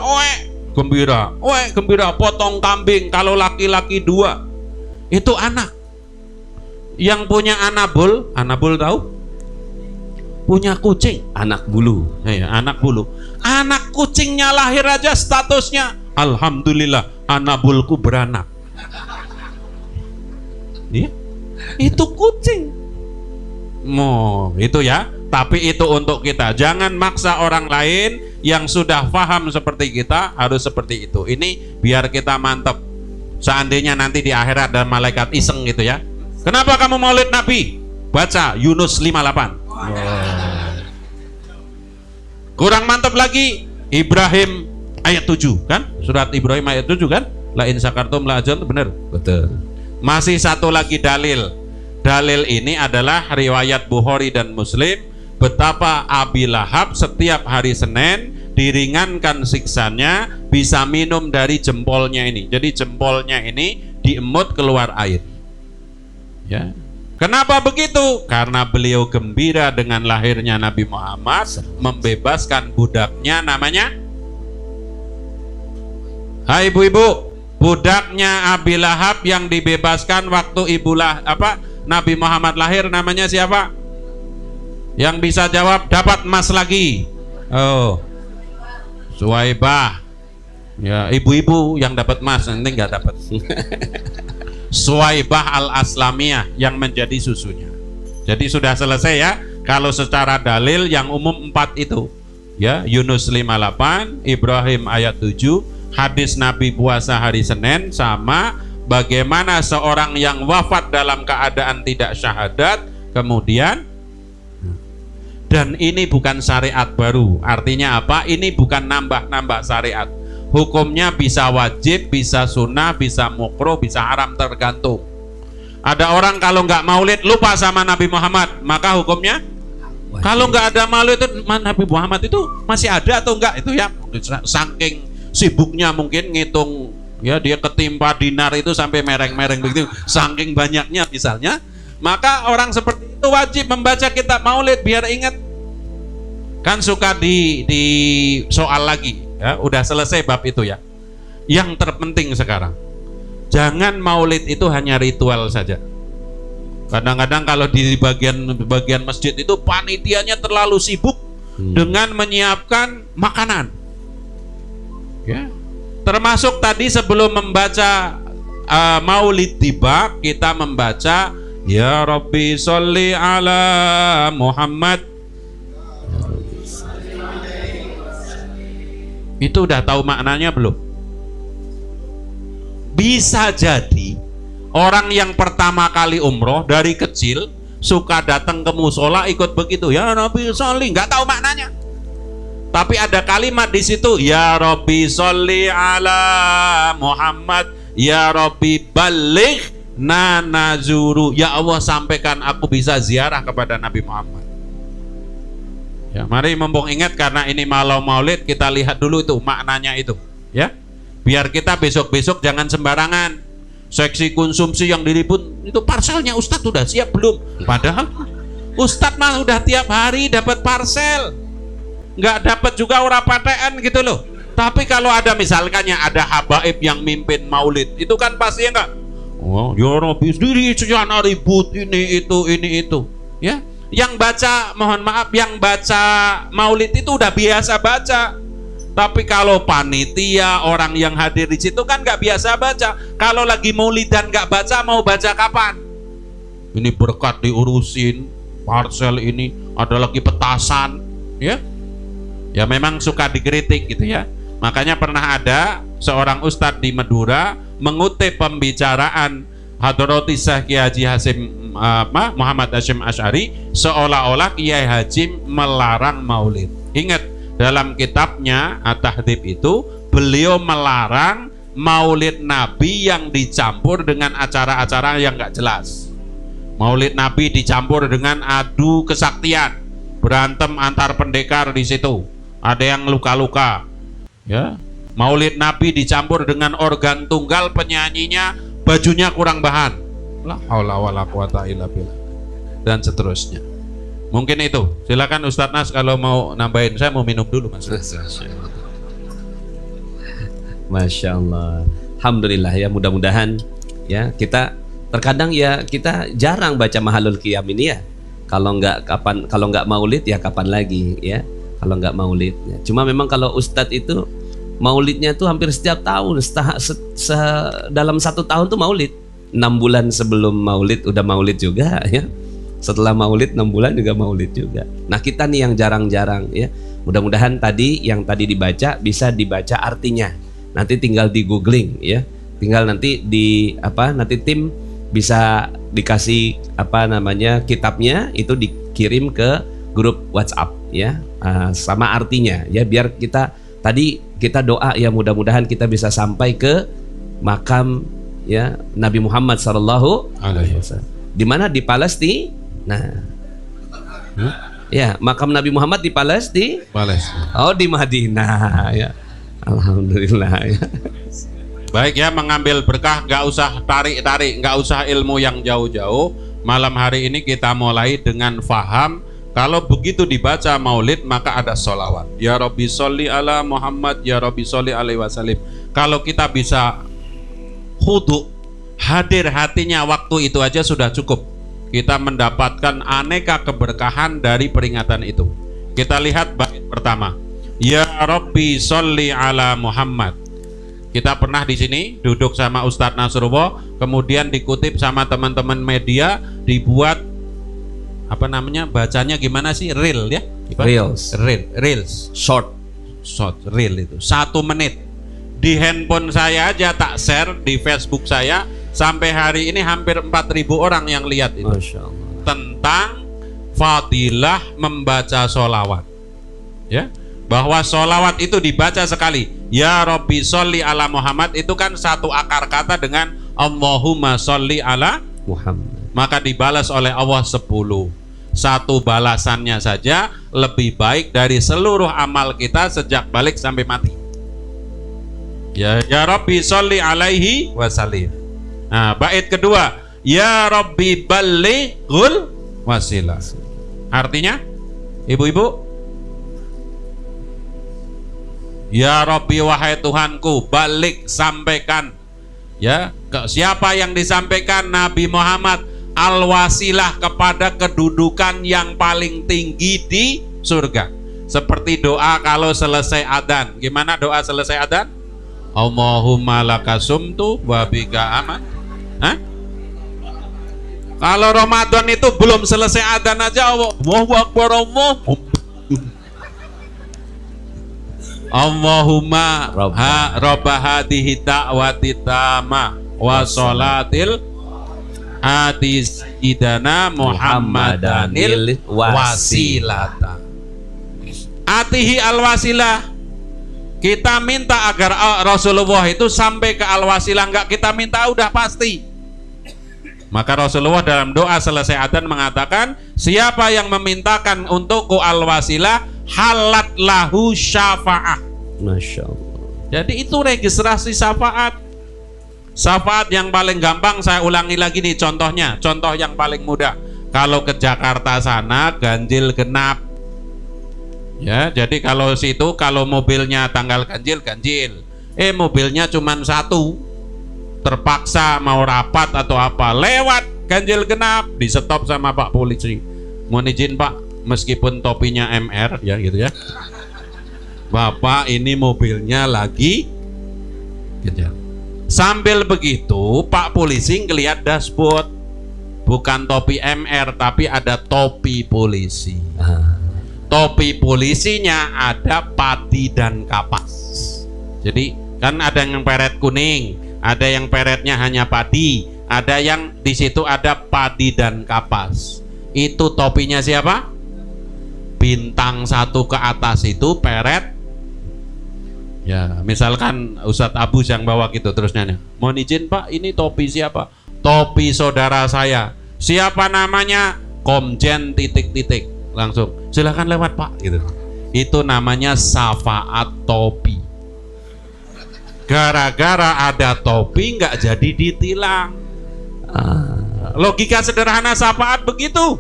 gembira, gembira, potong kambing. Kalau laki-laki 2, itu anak. Yang punya anabul tahu? Punya kucing, anak bulu. Ya, anak bulu. Anak kucingnya lahir aja statusnya, alhamdulillah, anabulku beranak. Iya. Itu kucing. Itu ya. Tapi itu untuk kita. Jangan maksa orang lain yang sudah paham seperti kita harus seperti itu. Ini biar kita mantap. Seandainya nanti di akhirat ada malaikat iseng gitu ya. Kenapa kamu maulid Nabi? Baca Yunus 58. Kurang mantap lagi Ibrahim ayat 7 kan? Surat Ibrahim ayat 7 kan? La in syakartum la azidannakum, benar? Betul. Masih satu lagi dalil. Dalil ini adalah riwayat Bukhari dan Muslim, betapa Abi Lahab setiap hari Senin diringankan siksanya bisa minum dari jempolnya ini. Jadi jempolnya ini diemut keluar air. Ya. Kenapa begitu? Karena beliau gembira dengan lahirnya Nabi Muhammad, membebaskan budaknya namanya. Hai ibu-ibu, budaknya Abi Lahab yang dibebaskan waktu Nabi Muhammad lahir namanya siapa? Yang bisa jawab dapat emas lagi. Suwaibah. Ya, ibu-ibu yang dapat emas, nanti nggak dapat. Suwaibah al-Aslamiyah yang menjadi susunya. Jadi sudah selesai ya. Kalau secara dalil yang umum 4 itu. Ya, Yunus 58, Ibrahim ayat 7, hadis Nabi puasa hari Senin, sama bagaimana seorang yang wafat dalam keadaan tidak syahadat, kemudian, dan ini bukan syariat baru. Artinya apa? Ini bukan nambah-nambah syariat. Hukumnya bisa wajib, bisa sunnah, bisa mukruh, bisa haram, tergantung. Ada orang kalau nggak maulid lupa sama Nabi Muhammad, maka hukumnya kalau nggak ada maulid itu Nabi Muhammad itu masih ada atau enggak itu ya, saking sibuknya mungkin ngitung ya, dia ketimpa dinar itu sampai mereng-mereng begitu, saking banyaknya misalnya, maka orang seperti itu wajib membaca kitab maulid biar ingat. Kan suka di soal lagi ya, udah selesai bab itu ya. Yang terpenting sekarang, jangan maulid itu hanya ritual saja. Kadang-kadang kalau di bagian masjid itu panitianya terlalu sibuk dengan menyiapkan makanan. Ya. Termasuk tadi sebelum membaca Maulid Tiba, kita membaca Ya Rabbi sholli ala Muhammad. Itu udah tahu maknanya belum? Bisa jadi orang yang pertama kali umroh dari kecil suka datang ke musola ikut begitu, ya Rabbi sholli, nggak tahu maknanya. Tapi ada kalimat di situ, ya Rabbi sholli ala Muhammad, ya Rabbi baligh nazuru, ya Allah sampaikan aku bisa ziarah kepada Nabi Muhammad. Ya, mari mumpung ingat karena ini malam maulid, kita lihat dulu itu maknanya itu, ya. Biar kita besok-besok jangan sembarangan. Seksi konsumsi yang diliput itu parselnya Ustadz sudah siap belum? Padahal Ustadz mah udah tiap hari dapat parsel, nggak dapat juga ora patean gitu loh. Tapi kalau ada misalkannya ada habaib yang mimpin maulid, itu kan pasti enggak. Oh, ya Rabbi sendiri sejarah ribut ini itu, ya. Yang baca, mohon maaf, yang baca maulid itu udah biasa baca. Tapi kalau panitia, orang yang hadir di situ kan nggak biasa baca. Kalau lagi maulid dan nggak baca, mau baca kapan? Ini berkat diurusin, parsel ini, ada lagi petasan, ya. Ya memang suka dikritik gitu ya. Makanya pernah ada seorang ustadz di Madura mengutip pembicaraan Hadrati Syekh Kiai Haji Hasyim Muhammad Hasyim Asy'ari, seolah-olah Kiai Hasyim melarang maulid. Ingat, dalam kitabnya At-Tahdhib itu beliau melarang maulid Nabi yang dicampur dengan acara-acara yang nggak jelas. Maulid Nabi dicampur dengan adu kesaktian, berantem antar pendekar di situ, ada yang luka-luka, ya. Maulid Nabi dicampur dengan organ tunggal, penyanyinya bajunya kurang bahan, la haula wala quwata illa billah, dan seterusnya. Mungkin itu. Silakan Ustadz Nas kalau mau nambahin. Saya mau minum dulu Mas. Masya Allah. Alhamdulillah ya, mudah-mudahan ya kita terkadang ya kita jarang baca Mahalul Qiyam ini ya. Kalau nggak maulid ya kapan lagi ya. Kalau nggak maulid ya. Cuma memang kalau Ustadz itu maulidnya tuh hampir setiap tahun, dalam 1 tahun tuh maulid. 6 bulan sebelum maulid udah maulid juga ya. Setelah maulid 6 bulan juga maulid juga. Nah kita nih yang jarang-jarang ya. Mudah-mudahan tadi yang tadi dibaca bisa dibaca artinya. Nanti tinggal di googling ya. Tinggal nanti nanti tim bisa dikasih kitabnya itu dikirim ke grup WhatsApp ya, sama artinya ya, biar kita doa ya, mudah-mudahan kita bisa sampai ke makam ya Nabi Muhammad sallallahu alaihi wasallam. Di mana? Di Palestina. Nah, ya makam Nabi Muhammad di Palestina. Oh, di Madinah ya. Alhamdulillah ya. Baik ya, mengambil berkah, nggak usah tarik-tarik, nggak usah ilmu yang jauh-jauh. Malam hari ini kita mulai dengan faham kalau begitu dibaca maulid maka ada sholawat. Ya Rabbi sholli ala Muhammad, ya Rabbi sholli alaihi wasallim. Kalau kita bisa khudu, hadir hatinya waktu itu aja sudah cukup. Kita mendapatkan aneka keberkahan dari peringatan itu. Kita lihat bait pertama. Ya Rabbi sholli ala Muhammad. Kita pernah di sini duduk sama Ustadz Nasrullah, kemudian dikutip sama teman-teman media, dibuat bacanya gimana sih? Reel ya? Reels. Short reel itu 1 menit. Di handphone saya aja tak share di Facebook saya, sampai hari ini hampir 4.000 orang yang lihat itu. Masya Allah. Tentang fadilah membaca sholawat ya, bahwa sholawat itu dibaca sekali. Ya Rabbi sholli ala Muhammad itu kan satu akar kata dengan Allahumma sholli ala Muhammad. Maka dibalas oleh Allah 10. Satu balasannya saja lebih baik dari seluruh amal kita sejak balik sampai mati. Ya Rabbi sholli alaihi wasallim. Nah, bait kedua, ya Rabbi ballighul wasilah. Artinya, ibu-ibu, ya Rabbi wahai Tuhanku, balik sampaikan ya ke siapa yang disampaikan Nabi Muhammad al-wasilah kepada kedudukan yang paling tinggi di surga. Seperti doa kalau selesai adzan. Gimana doa selesai adzan? Allahumma lakasumtu wa bika aman. Hah? Kalau Ramadan itu belum selesai adzan aja Allahu Akbar Allahumma rabba hadhihi da'wati tamah wa sholatil ati sayyidina Muhammadanil wasilata. Atihi al-wasilah. Kita minta agar Rasulullah itu sampai ke al-wasilah, enggak kita minta udah pasti. Maka Rasulullah dalam doa selesai adzan mengatakan, siapa yang memintakan untukku al-wasilah, halat lahu syafa'ah. Masya Allah. Jadi itu registrasi syafaat. Syafaat yang paling gampang saya ulangi lagi nih contohnya. Contoh yang paling mudah. Kalau ke Jakarta sana ganjil genap. Ya, jadi kalau situ kalau mobilnya tanggal ganjil, mobilnya cuma satu, terpaksa mau rapat atau apa, lewat ganjil genap, di stop sama Pak Polisi. Mohon izin Pak, meskipun topinya MR ya gitu ya, Bapak ini mobilnya lagi gitu. Sambil begitu Pak Polisi ngelihat dashboard, bukan topi MR tapi ada topi polisi. Topi polisinya ada padi dan kapas. Jadi kan ada yang peret kuning, ada yang peretnya hanya padi, ada yang di situ ada padi dan kapas. Itu topinya siapa? Bintang 1 ke atas itu peret. Ya, misalkan Ustadz Abu yang bawa gitu terus nanya, mohon izin Pak, ini topi siapa? Topi saudara saya. Siapa namanya? Komjen titik-titik. Langsung silakan lewat Pak gitu. Itu namanya syafaat topi. Gara-gara ada topi nggak jadi ditilang. Logika sederhana syafaat begitu.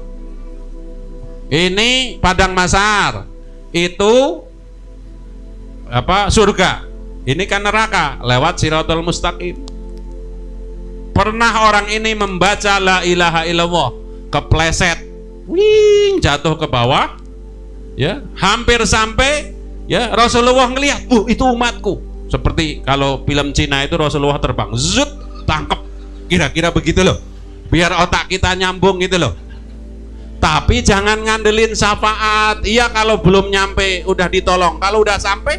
Ini padang mahsyar, itu apa? Surga. Ini kan neraka, lewat Shirathul Mustaqim. Pernah orang ini membaca la ilaha illallah, kepleset, jatuh ke bawah, ya, hampir sampai, ya, Rasulullah ngelihat, itu umatku. Seperti kalau film Cina itu Rasulullah terbang, zut, tangkap, kira-kira begitu loh, biar otak kita nyambung gitu loh. Tapi jangan ngandelin syafaat. Iya kalau belum nyampe udah ditolong, kalau udah sampai,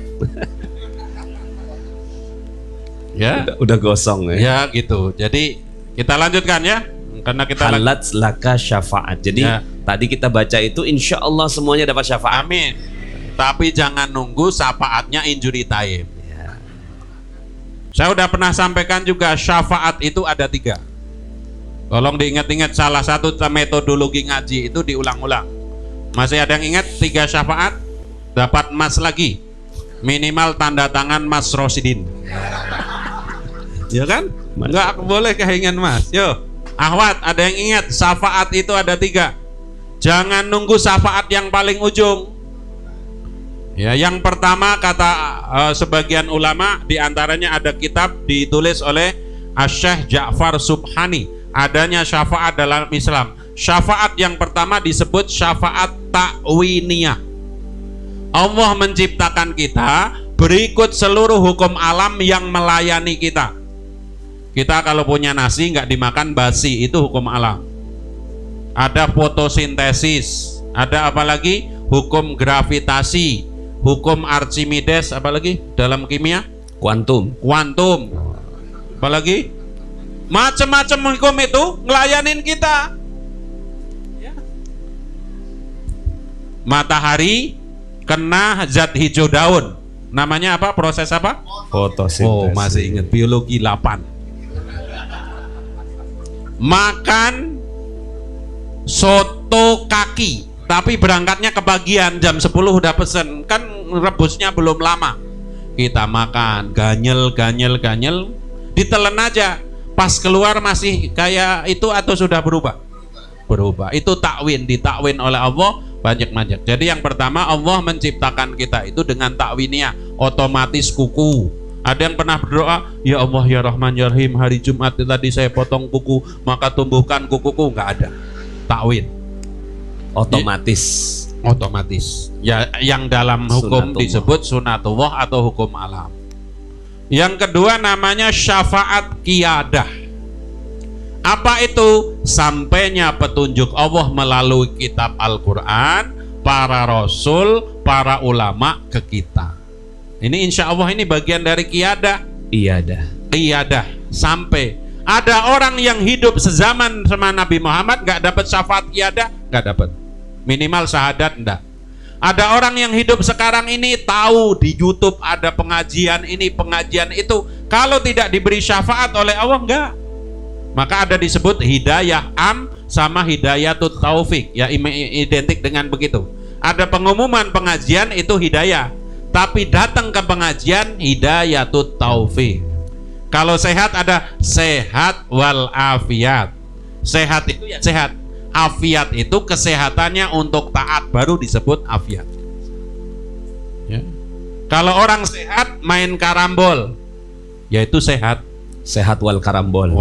ya, udah gosong ya. Ya gitu. Jadi kita lanjutkan ya, karena kita halat laka syafaat. Jadi ya, tadi kita baca itu insya Allah semuanya dapat syafaat. Amin. Tapi jangan nunggu syafaatnya injury time ya. Saya udah pernah sampaikan juga, syafaat itu ada 3. Tolong diingat-ingat, salah satu metodologi ngaji itu diulang-ulang. Masih ada yang ingat 3 syafaat? Dapat emas lagi, minimal tanda tangan Mas Rosidin. Ya kan? Enggak boleh kehingan Mas. Yo, Ahwat, ada yang ingat syafaat itu ada 3. Jangan nunggu syafaat yang paling ujung. Ya, yang pertama kata sebagian ulama, diantaranya ada kitab ditulis oleh Asy-Syaikh Ja'far Subhani, adanya syafaat dalam Islam. Syafaat yang pertama disebut syafaat ta'winiyah. Allah menciptakan kita, berikut seluruh hukum alam yang melayani kita. Kita kalau punya nasi nggak dimakan basi, itu hukum alam. Ada fotosintesis, ada apa lagi? Hukum gravitasi, hukum Archimedes, apa lagi dalam kimia? Kuantum. Apa lagi? Macam-macam hukum itu ngelayanin kita. Ya. Matahari kena zat hijau daun, namanya apa? Proses apa? Fotosintesis. Oh, masih ingat biologi 8. makan soto kaki, tapi berangkatnya kebagian jam 10 udah pesen, kan rebusnya belum lama. Kita makan, ganyel, ditelan aja. Pas keluar masih kayak itu atau sudah berubah? Berubah. Itu takwin, ditakwin oleh Allah banyak. Jadi yang pertama, Allah menciptakan kita itu dengan takwinnya, otomatis kuku. Ada yang pernah berdoa, ya Allah ya Rahman ya Rahim, hari Jumat tadi saya potong kuku, maka tumbuhkan kukuku. Nggak ada. Takwin. Otomatis. Ya, yang dalam hukum disebut sunatullah atau hukum alam. Yang kedua namanya syafaat qiyadah. Apa itu? Sampainya petunjuk Allah melalui kitab Al-Quran, para rasul, para ulama ke kita. Ini insya Allah ini bagian dari qiyadah. Qiyadah. Sampai ada orang yang hidup sezaman sama Nabi Muhammad gak dapat syafaat qiyadah, gak dapat. Minimal syahadat enggak. Ada orang yang hidup sekarang ini tahu di YouTube ada pengajian ini, pengajian itu, kalau tidak diberi syafaat oleh Allah enggak. Maka ada disebut hidayah am sama hidayatut taufik, ya identik dengan begitu. Ada pengumuman pengajian itu hidayah, tapi datang ke pengajian hidayatut taufik. Kalau sehat ada sehat wal afiat. Sehat itu ya sehat. Afiat itu kesehatannya untuk taat, baru disebut afiat. Ya. Kalau orang sehat main karambol, yaitu sehat. Sehat wal karambol.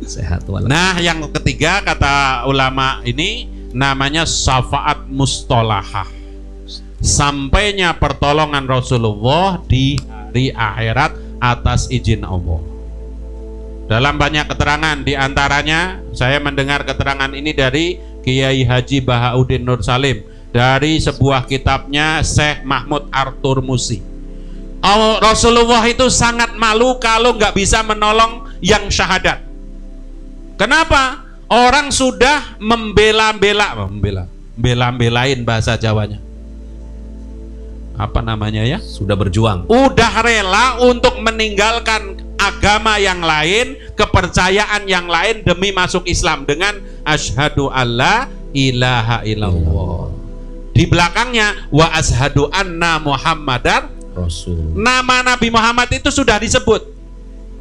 Sehat wal. Nah, yang ketiga kata ulama ini namanya syafaat mustolahah. Sampainya pertolongan Rasulullah di hari akhirat atas izin Allah. Dalam banyak keterangan, diantaranya saya mendengar keterangan ini dari Kiai Haji Bahauddin Nur Salim dari sebuah kitabnya Syekh Mahmud Arthur Musi. Rasulullah itu sangat malu kalau nggak bisa menolong yang syahadat. Kenapa? Orang sudah membela-belain bahasa Jawanya. Apa namanya ya? Sudah berjuang. Udah rela untuk meninggalkan agama yang lain, kepercayaan yang lain demi masuk Islam dengan asyhadu alla ilaha illallah. Di belakangnya wa asyhadu anna Muhammadar Rasul. Nama Nabi Muhammad itu sudah disebut.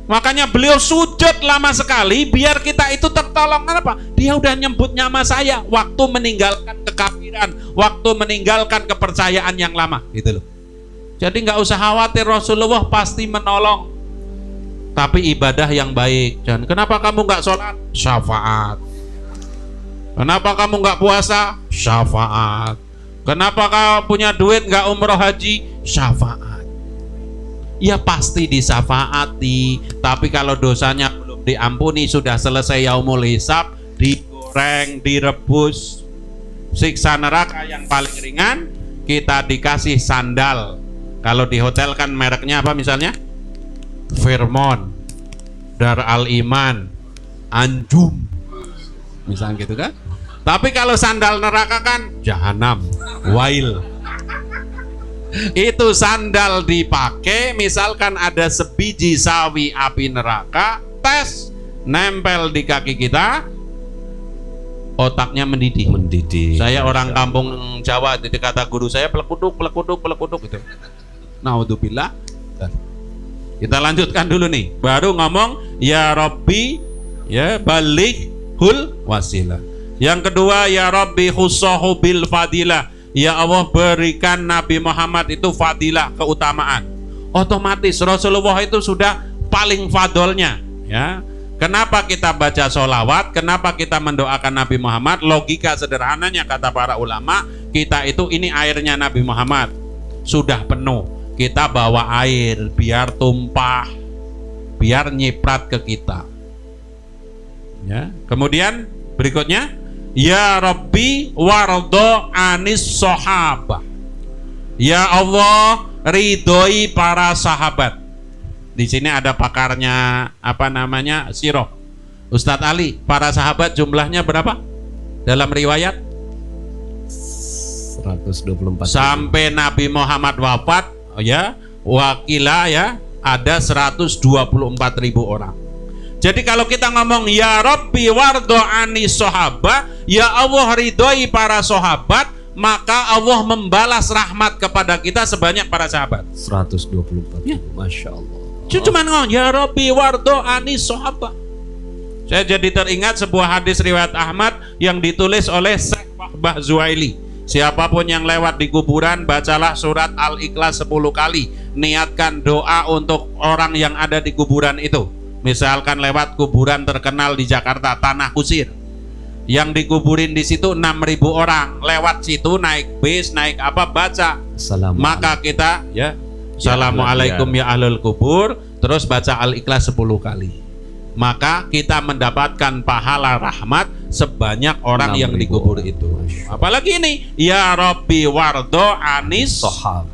Makanya beliau sujud lama sekali biar kita itu tertolong. Kenapa? Dia udah nyebut nama saya waktu meninggalkan kekafiran, waktu meninggalkan kepercayaan yang lama, gitu loh. Jadi nggak usah khawatir, Rasulullah pasti menolong. Tapi ibadah yang baik. Dan kenapa kamu nggak sholat? Syafaat. Kenapa kamu nggak puasa? Syafaat. Kenapa kamu punya duit nggak umroh haji? Syafaat. Ya pasti disyafaati. Tapi kalau dosanya belum diampuni, sudah selesai yaumul hisab, digoreng, direbus. Siksa neraka yang paling ringan, kita dikasih sandal. Kalau di hotel kan mereknya apa misalnya? Fairmont, Dar Al Iman, Anjum, misalnya gitu kan. Tapi kalau sandal neraka kan Jahanam, Wail. Itu sandal dipakai, misalkan ada sebiji sawi api neraka, tes, nempel di kaki kita, otaknya mendidih. Saya orang kampung Jawa, jadi kata guru saya pelekuduk gitu. Naudzubillah. Kita lanjutkan dulu nih, baru ngomong ya Rabbi ya balighul wasilah. Yang kedua ya Rabbi khussahu bil fadilah. Ya Allah berikan Nabi Muhammad itu fadilah, keutamaan. Otomatis Rasulullah itu sudah paling fadolnya, ya. Kenapa kita baca sholawat? Kenapa kita mendoakan Nabi Muhammad? Logika sederhananya kata para ulama, kita itu ini airnya Nabi Muhammad sudah penuh. Kita bawa air biar tumpah, biar nyiprat ke kita. Ya. Kemudian berikutnya, ya Rabbi wardo anis sahabah. Ya Allah ridhoi para sahabat. Di sini ada pakarnya apa namanya sirah. Ustadz Ali, para sahabat jumlahnya berapa? Dalam riwayat 124. Sampai Nabi Muhammad wafat, ya, wakilah ya, ada 124.000 orang. Jadi kalau kita ngomong ya Rabbi wardo ani sahabat, ya Allah ridhoi para sahabat, maka Allah membalas rahmat kepada kita sebanyak para sahabat. 124. Ya. Masya Allah. Cuma ngomong ya Rabbi wardo ani sahabat. Saya jadi teringat sebuah hadis riwayat Ahmad yang ditulis oleh Syekh Wahbah Zuhaili. Siapapun yang lewat di kuburan, bacalah surat Al-Ikhlas 10 kali. Niatkan doa untuk orang yang ada di kuburan itu. Misalkan lewat kuburan terkenal di Jakarta, Tanah Kusir, yang dikuburin di situ 6.000 orang. Lewat situ naik bis, naik apa, baca. Maka kita ya, Assalamualaikum ya ahlul kubur, terus baca Al-Ikhlas 10 kali. Maka kita mendapatkan pahala rahmat sebanyak orang yang dikubur itu. Apalagi ini ya Rabbi wardo anis Sahab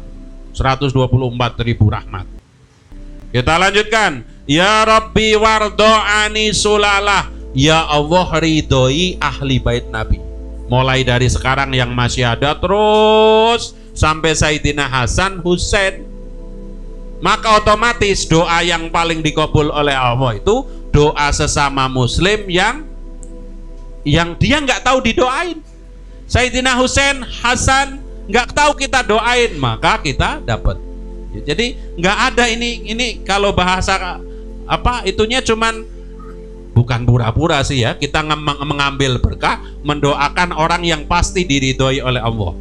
124.000 rahmat. Kita lanjutkan. Ya Rabbi wardo anis sulalah, ya Allah ridhoi ahli bait Nabi. Mulai dari sekarang yang masih ada terus sampai Sayyidina Hasan Husain. Maka otomatis doa yang paling dikabul oleh Allah itu doa sesama muslim yang dia nggak tahu didoain. Sayyidina Husain, Hasan nggak tahu kita doain, maka kita dapat. Jadi nggak ada ini kalau bahasa apa itunya cuman bukan pura-pura sih ya. Kita mengambil berkah, mendoakan orang yang pasti diridhoi oleh Allah.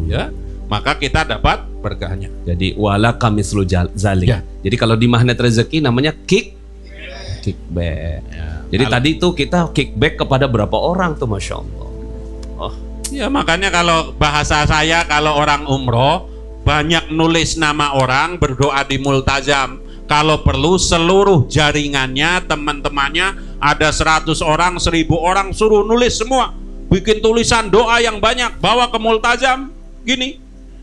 Ya, maka kita dapat berkahnya. Jadi wala kamislu zalik. Ya. Jadi kalau di magnet rezeki namanya kickback. Ya. Jadi tadi tuh kita kickback kepada berapa orang tuh, Masya Allah. Oh. Ya makanya kalau bahasa saya, kalau orang umroh banyak nulis nama orang, berdoa di multazam. Kalau perlu seluruh jaringannya, teman-temannya ada 100 orang, 1000 orang, suruh nulis semua. Bikin tulisan doa yang banyak, bawa ke multazam. Gini,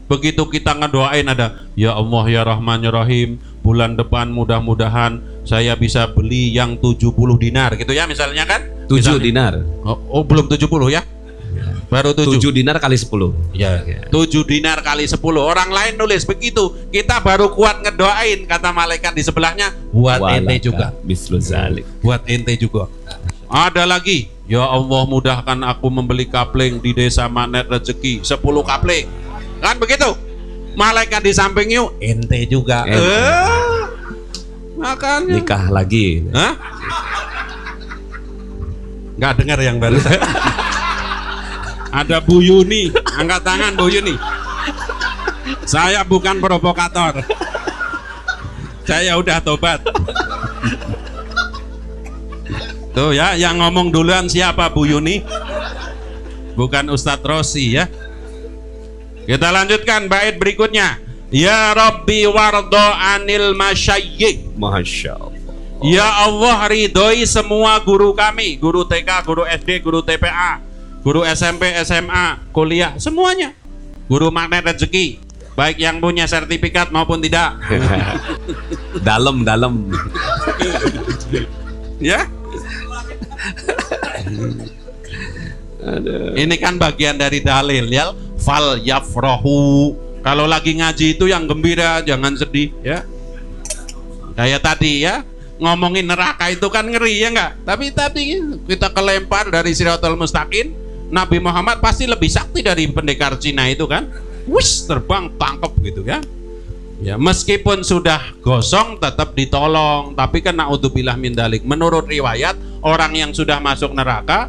begitu kita ngedoain ada ya Allah ya Rahman ya Rahim, bulan depan mudah-mudahan saya bisa beli yang 70 dinar gitu ya misalnya kan. 7 dinar. Oh belum 70 ya. Baru 7 dinar kali 10. Ya, 7 dinar kali 10. Orang lain nulis begitu. Kita baru kuat ngedoain, kata malaikat di sebelahnya, buat ente juga. Mislu zalik. Buat ente juga. Ada lagi, ya Allah mudahkan aku membeli kapling di desa Magnet Rezeki 10 kapling. Kan begitu? Malaikat di samping yuk, ente juga. Makanya nikah lagi. Hah? Nggak dengar yang baru. Ada Bu Yuni, angkat tangan Bu Yuni. Saya bukan provokator. Saya udah tobat. Tuh ya, yang ngomong duluan siapa Bu Yuni? Bukan Ustadz Rosi ya. Kita lanjutkan bait berikutnya. Ya Rabbi wardo anil masyayyikh. Masya Allah. Ya Allah ridhoi semua guru kami, guru TK, guru SD, guru TPA, guru SMP, SMA, kuliah, semuanya. Guru Magnet Rezeki, baik yang punya sertifikat maupun tidak. Dalam. Ya. Ini kan bagian dari dalil ya. Fal yafrahu. Kalau lagi ngaji itu yang gembira, jangan sedih ya. Kayak tadi ya, ngomongin neraka itu kan ngeri ya enggak? Tapi kita kelempar dari Siratal Mustaqim, Nabi Muhammad pasti lebih sakti dari pendekar Cina itu kan. Wush, terbang tangkap gitu ya. Ya, meskipun sudah gosong tetap ditolong, tapi kan naudzubillah min dalik. Menurut riwayat, orang yang sudah masuk neraka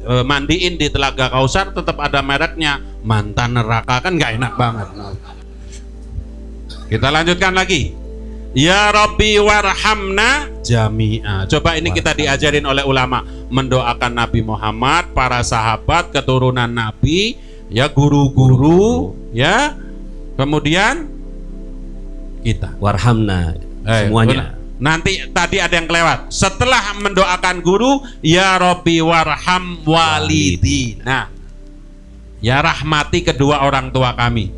mandiin di Telaga Kausar tetap ada mereknya. Mantan neraka kan nggak enak banget. Kita lanjutkan lagi. Ya Rabbi warhamna jami'a. Coba ini kita diajarin oleh ulama, mendoakan Nabi Muhammad, para sahabat, keturunan Nabi, ya guru-guru, ya. Kemudian kita warhamna semuanya. Nanti tadi ada yang kelewat. Setelah mendoakan guru, ya Rabbi warham walidi. Nah, ya rahmati kedua orang tua kami.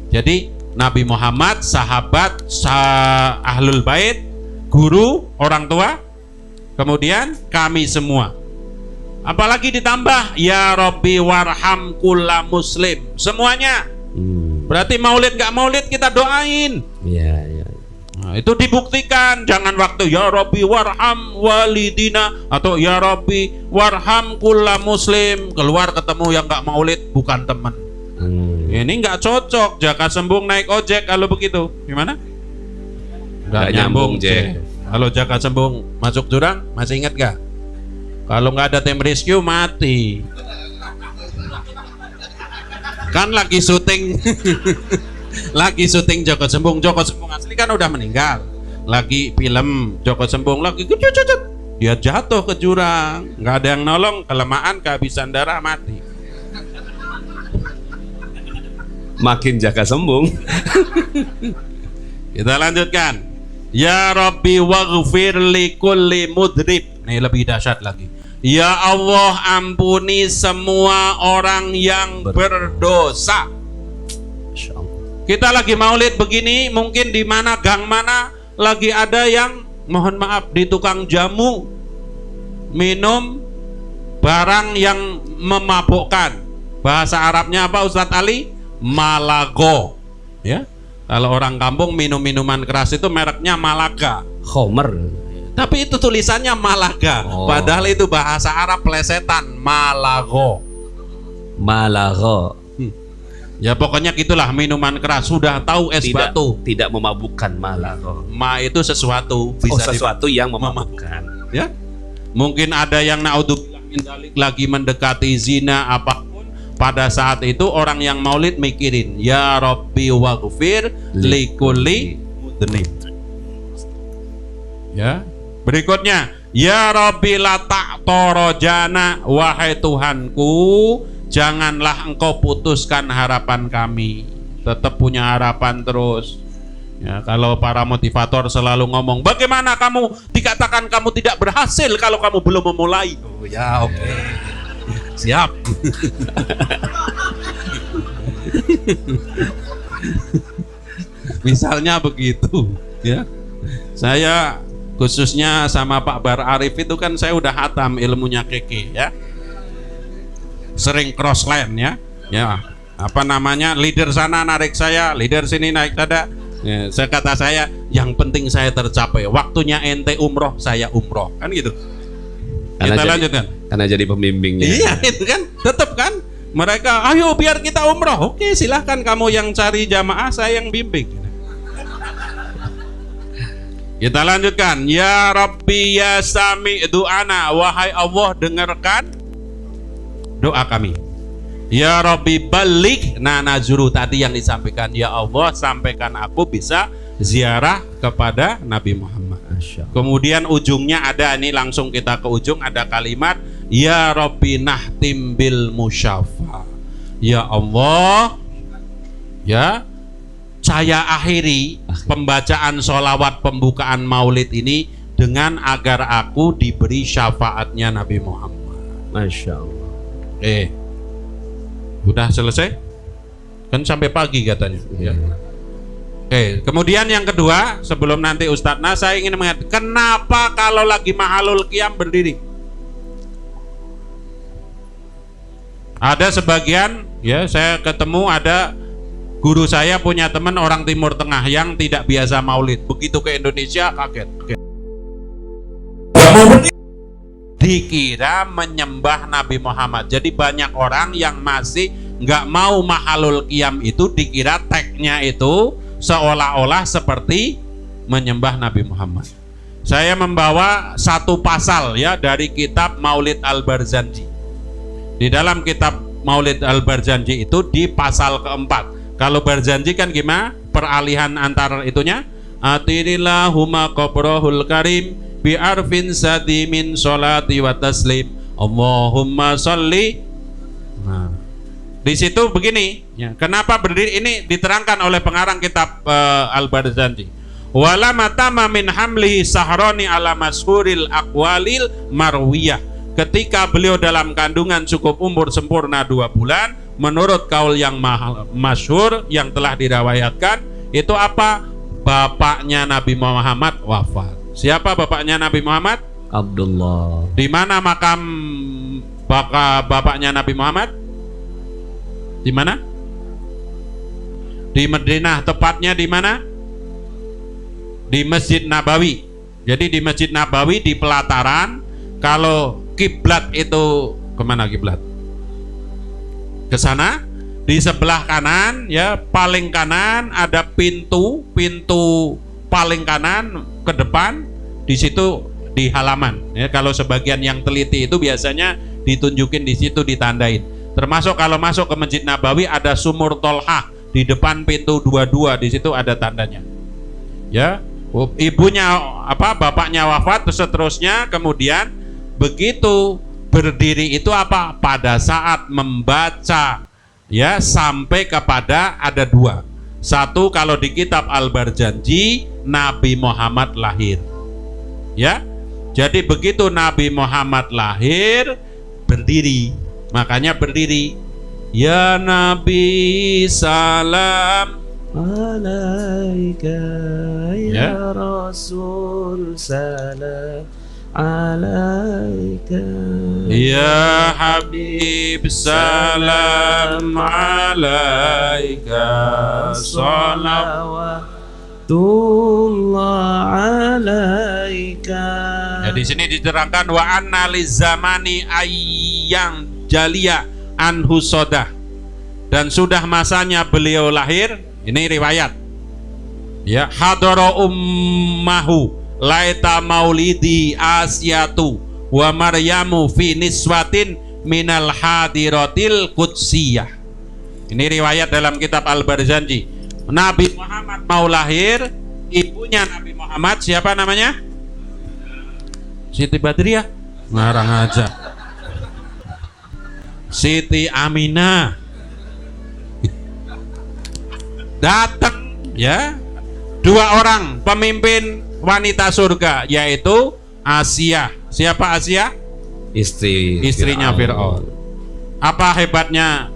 Jadi Nabi Muhammad, sahabat, ahlul bait, guru, orang tua, kemudian kami semua. Apalagi ditambah ya Rabbi warham kulla muslim. Semuanya. Berarti maulid gak maulid kita doain. Iya. Nah, Nah, itu dibuktikan. Jangan waktu ya Rabbi warham walidina atau ya Rabbi warham kulla muslim, keluar ketemu yang nggak maulid, bukan teman. Ini nggak cocok. Jaka Sembung naik ojek kalau begitu gimana? Nggak nyambung, Jack. Kalau Jaka Sembung masuk jurang, masih ingat gak? Kalau nggak ada tim rescue mati. Kan lagi syuting lagi syuting Joko Sembung asli kan udah meninggal. Lagi film Joko Sembung lagi dia jatuh ke jurang, nggak ada yang nolong, kelemahan, kehabisan darah, mati. Makin Jaka Sembung. Kita lanjutkan. Ya Rabbi waghfir li kulli mudrib. Nih lebih dahsyat lagi. Ya Allah, ampuni semua orang yang berdosa. Kita lagi maulid begini, mungkin di mana gang mana lagi ada yang mohon maaf di tukang jamu minum barang yang memabukkan. Bahasa Arabnya apa Ustadz Ali? Malago. Ya. Kalau orang kampung minum minuman keras itu mereknya Malaga. Homer. Tapi itu tulisannya Malaga, padahal itu bahasa Arab plesetan, Malago. Malago. Ya pokoknya gitulah, minuman keras. Sudah tahu es batu. Tidak memabukkan Malago. Ma itu sesuatu, bisa sesuatu yang memabukkan. Ya. Mungkin ada yang naudzubillah min dzalik lagi mendekati zina apapun. Pada saat itu orang yang maulid mikirin, ya Rabbi waghfir likulli mudnib. Ya. Berikutnya, ya Rabbi la ta'torojana, wahai Tuhanku, janganlah engkau putuskan harapan kami. Tetap punya harapan terus. Ya, kalau para motivator selalu ngomong, bagaimana kamu dikatakan kamu tidak berhasil kalau kamu belum memulai? Oh ya, oke. Siap. Misalnya begitu, ya. Saya khususnya sama Pak Bar Arif itu kan saya udah hatam ilmunya keke, ya. Sering cross line, ya. Ya, apa namanya? Leader sana narik saya, leader sini naik dada. Ya, kata saya, yang penting saya tercapai. Waktunya ente umroh, saya umroh, kan gitu. Kita lanjutkan. Karena jadi pembimbingnya. Iya, itu kan, tetap kan. Mereka, ayo biar kita umroh. Oke, silahkan kamu yang cari jamaah, saya yang bimbing. Kita lanjutkan. Ya Rabbi ya Sami du'ana, wahai Allah dengarkan doa kami. Ya Rabbi balik nazuru tadi yang disampaikan. Ya Allah sampaikan aku bisa ziarah kepada Nabi Muhammad. Kemudian ujungnya ada, ini langsung kita ke ujung, ada kalimat ya Rabbi nahtim bil musyafa. Ya Allah, ya saya akhiri pembacaan sholawat pembukaan maulid ini dengan agar aku diberi syafaatnya Nabi Muhammad. Masya Allah. Udah selesai? Kan sampai pagi katanya. Ya. Kemudian yang kedua, sebelum nanti Ustadz saya ingin mengatakan, kenapa kalau lagi mahalul qiyam berdiri? Ada sebagian, ya saya ketemu ada guru saya punya teman orang Timur Tengah yang tidak biasa maulid. Begitu ke Indonesia kaget. Dikira menyembah Nabi Muhammad. Jadi banyak orang yang masih nggak mau mahalul qiyam itu, dikira tagnya itu seolah-olah seperti menyembah Nabi Muhammad. Saya membawa satu pasal ya dari kitab Maulid Al-Barzanji. Di dalam kitab Maulid Al-Barzanji itu di pasal keempat. Kalau Barzanji kan gimana? Peralihan antar itunya. Atirillahumma qabrahul karim bi arfin sadimin sholati wa taslim. Allahumma sholli. Nah, di situ begini, ya, kenapa berdiri ini diterangkan oleh pengarang kitab Al-Barzanji. Wala matama min hamlihi sahrani ala mashuril aqwalil marwiyah. Ketika beliau dalam kandungan cukup umur sempurna 2 bulan, menurut kaul yang masyhur yang telah dirawayatkan, itu apa? Bapaknya Nabi Muhammad wafat. Siapa bapaknya Nabi Muhammad? Abdullah. Di mana makam bapaknya Nabi Muhammad? Di mana? Di Madinah, tepatnya di mana? di Masjid Nabawi. Jadi di Masjid Nabawi di pelataran, kalau kiblat itu kemana kiblat? Ke sana. Di sebelah kanan ya, paling kanan ada pintu paling kanan ke depan, di situ di halaman ya. Kalau sebagian yang teliti itu biasanya ditunjukin di situ, ditandain. Termasuk kalau masuk ke Masjid Nabawi ada sumur Tolhah di depan pintu 22, di situ ada tandanya. Ya, ibunya bapaknya wafat, terus seterusnya. Kemudian begitu berdiri itu pada saat membaca ya, sampai kepada ada 2. Satu, kalau di kitab Al-Barzanji, Nabi Muhammad lahir. Ya. Jadi begitu Nabi Muhammad lahir, berdiri. Makanya berdiri. Ya Nabi salam alaika Ya. Rasul salam alaika Ya Habib salam alaika salawat salawatullah alaika. Ya, di sini diterangkan wa anna lizamani ayyang jalia anhu sodah, dan sudah masanya beliau lahir. Ini riwayat. Ya, hadara ummahu laita maulidi asyatu wa maryamu fi niswatin minal hadiratil qudsiyah. Ini riwayat dalam kitab Al-Barzanji. Nabi Muhammad mau lahir, ibunya Nabi Muhammad siapa namanya? Siti Badriah, ngarang aja. Siti Aminah datang ya, 2 orang pemimpin wanita surga, yaitu Asia. Siapa Asia? Istrinya Fir'aun. Apa hebatnya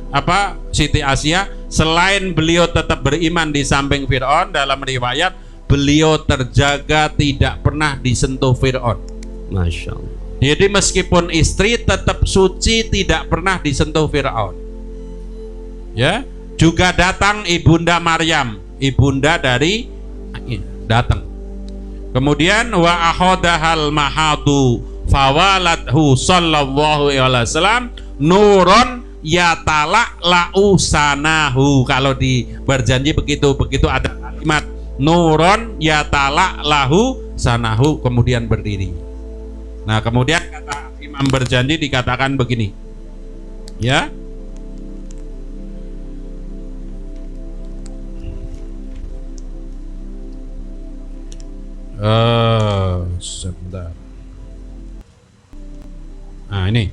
Siti Asia? Selain beliau tetap beriman di samping Fir'aun, dalam riwayat beliau terjaga tidak pernah disentuh Fir'aun. Masya Allah. Jadi meskipun istri tetap suci, tidak pernah disentuh Fir'aun. Ya, juga datang ibunda Maryam, ibunda dari datang. Kemudian wa ahodahal mahadu fawalathu sallallahu alaihi wasallam nuron yatala lau sanahu. Kalau di Barzanji begitu ada kalimat nuron yatala lahu sanahu, kemudian berdiri. Nah, kemudian kata Imam Barzanji dikatakan begini. Ya. Sebentar. Nah, ini.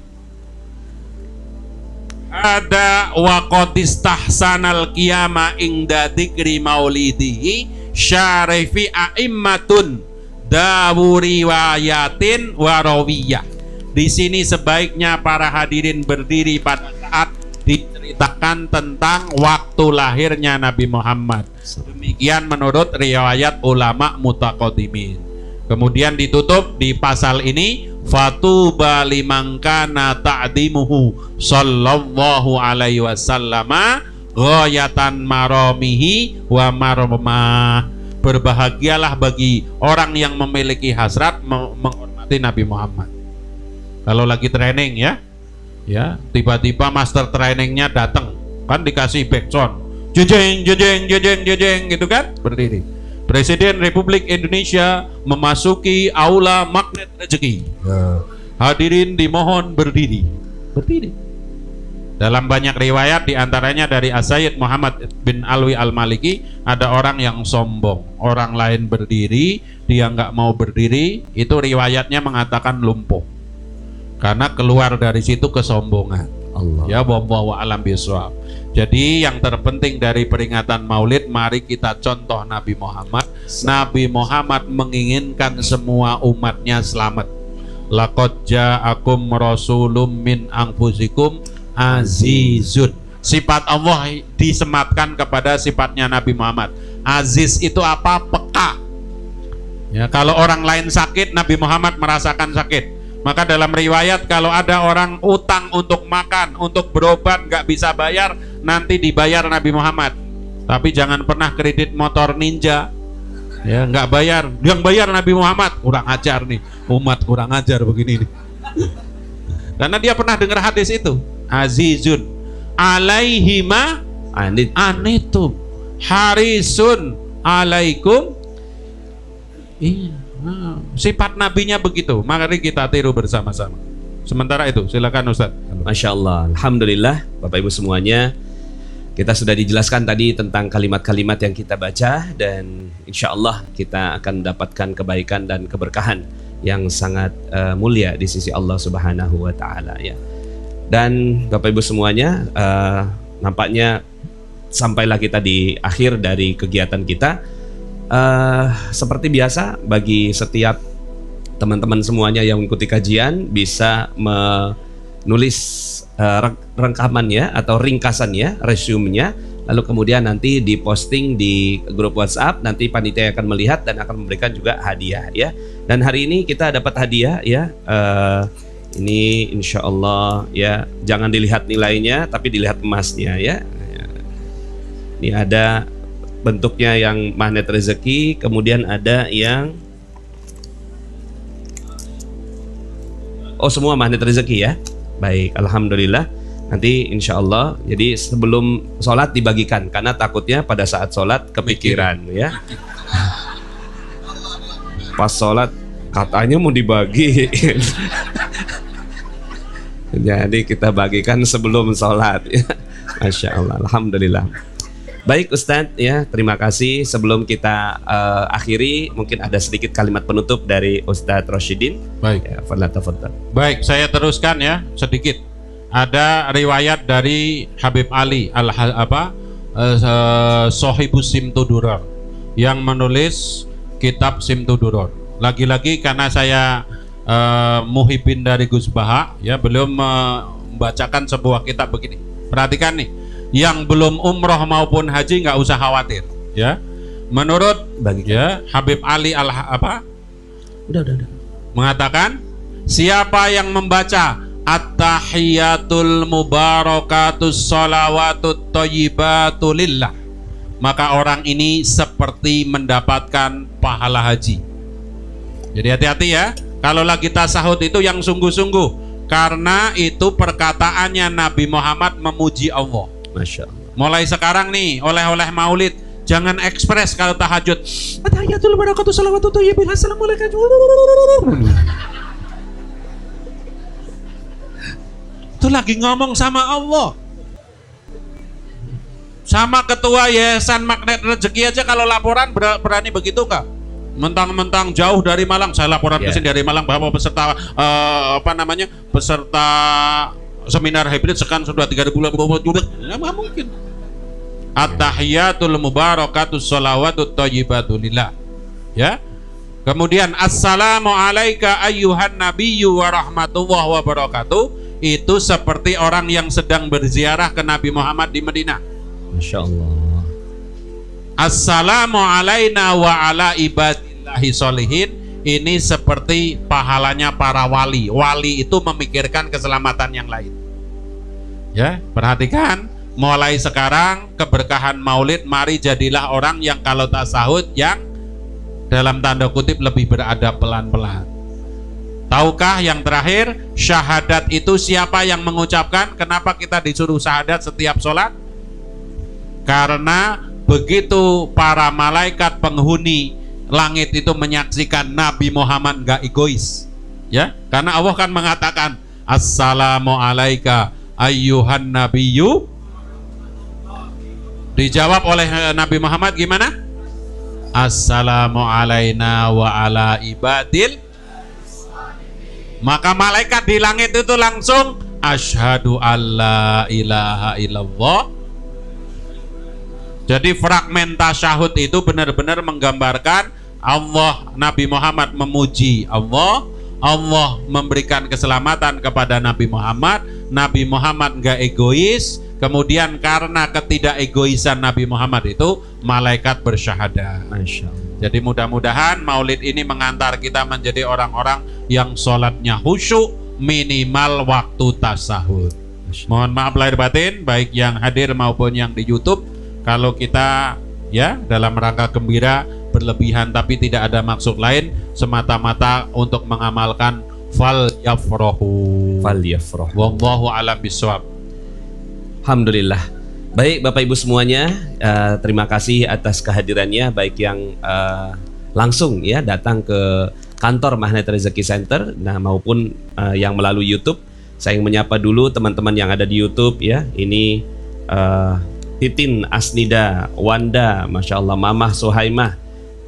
Ada waqatis tahsanal qiyama ingda dzikri maulidihi syarifi a'immatun dawu riwayatin warawiyah. Di sini sebaiknya para hadirin berdiri pada saat diceritakan tentang waktu lahirnya Nabi Muhammad. Demikian menurut riwayat ulama mutaqaddimin. Kemudian ditutup di pasal ini, fatuba liman kana ta'dimuhu sallallahu alaihi wasallama ghayatan maramihi wa marmah. Berbahagialah bagi orang yang memiliki hasrat menghormati Nabi Muhammad. Kalau lagi training ya, tiba-tiba master trainingnya datang, kan dikasih backsound, jejeng gitu kan, berdiri. Presiden Republik Indonesia memasuki aula magnet rezeki. Hadirin dimohon berdiri. Dalam banyak riwayat, diantaranya dari As-Sayyid Muhammad bin Alwi Al-Maliki, ada orang yang sombong, orang lain berdiri, dia nggak mau berdiri, itu riwayatnya mengatakan lumpuh. Karena keluar dari situ kesombongan. Allah. Ya, wallahu a'lam bishawab. Jadi yang terpenting dari peringatan Maulid, mari kita contoh Nabi Muhammad. Nabi Muhammad menginginkan semua umatnya selamat. Laqad ja'akum rasulun min anfusikum azizun. Sifat Allah disematkan kepada sifatnya Nabi Muhammad. Aziz itu apa? Peka. Ya, kalau orang lain sakit, Nabi Muhammad merasakan sakit. Maka dalam riwayat, kalau ada orang utang untuk makan, untuk berobat, nggak bisa bayar, nanti dibayar Nabi Muhammad. Tapi jangan pernah kredit motor Ninja. Ya, nggak bayar. Yang bayar Nabi Muhammad. Kurang ajar nih, umat kurang ajar begini nih. Karena dia pernah dengar hadis itu. Azizun alaihima anitum harisun alaikum. Iya, sifat nabinya begitu. Mari kita tiru bersama-sama. Sementara itu, silakan Ustaz. Masya Allah, Alhamdulillah, Bapak Ibu semuanya, kita sudah dijelaskan tadi tentang kalimat-kalimat yang kita baca, dan insya Allah kita akan mendapatkan kebaikan dan keberkahan yang sangat mulia di sisi Allah Subhanahu wa Ta'ala, ya. Dan Bapak Ibu semuanya, nampaknya sampailah kita di akhir dari kegiatan kita. Seperti biasa, bagi setiap teman-teman semuanya yang mengikuti kajian bisa menulis rekamannya atau ringkasannya, resumenya, lalu kemudian nanti diposting di grup WhatsApp. Nanti panitia akan melihat dan akan memberikan juga hadiah, ya. Dan hari ini kita dapat hadiah, ya. Ini insya Allah, ya, jangan dilihat nilainya tapi dilihat emasnya, ya. Ini ada bentuknya yang magnet rezeki, kemudian ada yang semua magnet rezeki, ya. Baik, alhamdulillah. Nanti insya Allah, jadi sebelum sholat dibagikan, karena takutnya pada saat sholat kepikiran, ya. Pas sholat katanya mau dibagi. Jadi kita bagikan sebelum sholat, ya. Masya Allah, alhamdulillah. Baik Ustadz, ya, terima kasih. Sebelum kita akhiri, mungkin ada sedikit kalimat penutup dari Ustadz Rosyidin. Baik. Ya, fadlan tafadhal. Baik, saya teruskan ya sedikit. Ada riwayat dari Habib Ali Sohibus Simtudurar yang menulis kitab Simtudurar. Lagi-lagi karena saya muhibin dari Gus Baha, ya, beliau membacakan sebuah kitab begini. Perhatikan nih, yang belum umroh maupun haji nggak usah khawatir, ya. Menurut Habib Ali Udah. mengatakan, siapa yang membaca at-tahiyatul mubarakatus sholawatut thayyibatu lillah, maka orang ini seperti mendapatkan pahala haji. Jadi hati-hati ya, kalau lagi tasahud itu yang sungguh-sungguh, karena itu perkataannya Nabi Muhammad memuji Allah. Masya Allah. Mulai sekarang nih, oleh-oleh maulid, jangan ekspres kalau tahajud. At-tahiyatul barakatuh salawatu thayyibin assalamualaikum. Itu lagi ngomong sama Allah. Sama ketua Yayasan Magnet Rezeki aja kalau laporan berani begitu enggak? Mentang-mentang jauh dari Malang, saya laporan ke sini dari Malang bahwa peserta peserta seminar hybrid sekarang sudah 3.000 nggak mungkin. At-tahiyatul mubarakatus sholawatut thayyibatu lillah, ya. Kemudian assalamu alayka ayyuhan nabiyyu wa rahmatullahi wa barakatuh, itu seperti orang yang sedang berziarah ke Nabi Muhammad di Madinah. Masya Allah. Assalamu alayna wa ala ibadillahi sholihin, ini seperti pahalanya para wali. Wali itu memikirkan keselamatan yang lain. Ya, perhatikan, mulai sekarang keberkahan maulid, mari jadilah orang yang kalau tasahud yang dalam tanda kutip lebih beradab pelan-pelan. Tahukah yang terakhir, syahadat itu siapa yang mengucapkan? Kenapa kita disuruh syahadat setiap sholat? Karena begitu para malaikat penghuni langit itu menyaksikan Nabi Muhammad gak egois, ya, karena Allah kan mengatakan assalamu alayka ayyuhan nabiyyu, dijawab oleh Nabi Muhammad gimana? Assalamu alayna wa ala ibadil, maka malaikat di langit itu langsung asyhadu alla ilaha illallah. Jadi fragmen tasyahud itu benar-benar menggambarkan Allah, Nabi Muhammad memuji Allah, Allah memberikan keselamatan kepada Nabi Muhammad, Nabi Muhammad enggak egois, kemudian karena ketidakegoisan Nabi Muhammad itu malaikat bersyahadat. Masya Allah. Jadi mudah-mudahan maulid ini mengantar kita menjadi orang-orang yang sholatnya khusyuk, minimal waktu tasahud. Mohon maaf lahir batin, baik yang hadir maupun yang di YouTube, kalau kita ya dalam rangka gembira berlebihan tapi tidak ada maksud lain, semata-mata untuk mengamalkan fal yafrahu. Wallahu alam bisawab. Alhamdulillah. Baik Bapak Ibu semuanya, terima kasih atas kehadirannya, baik yang langsung ya datang ke kantor Magnet Rezeki Center, nah maupun yang melalui YouTube. Saya ingin menyapa dulu teman-teman yang ada di YouTube ya. Ini Titin Asnida, Wanda, Masya Allah, Mamah Suhaimah,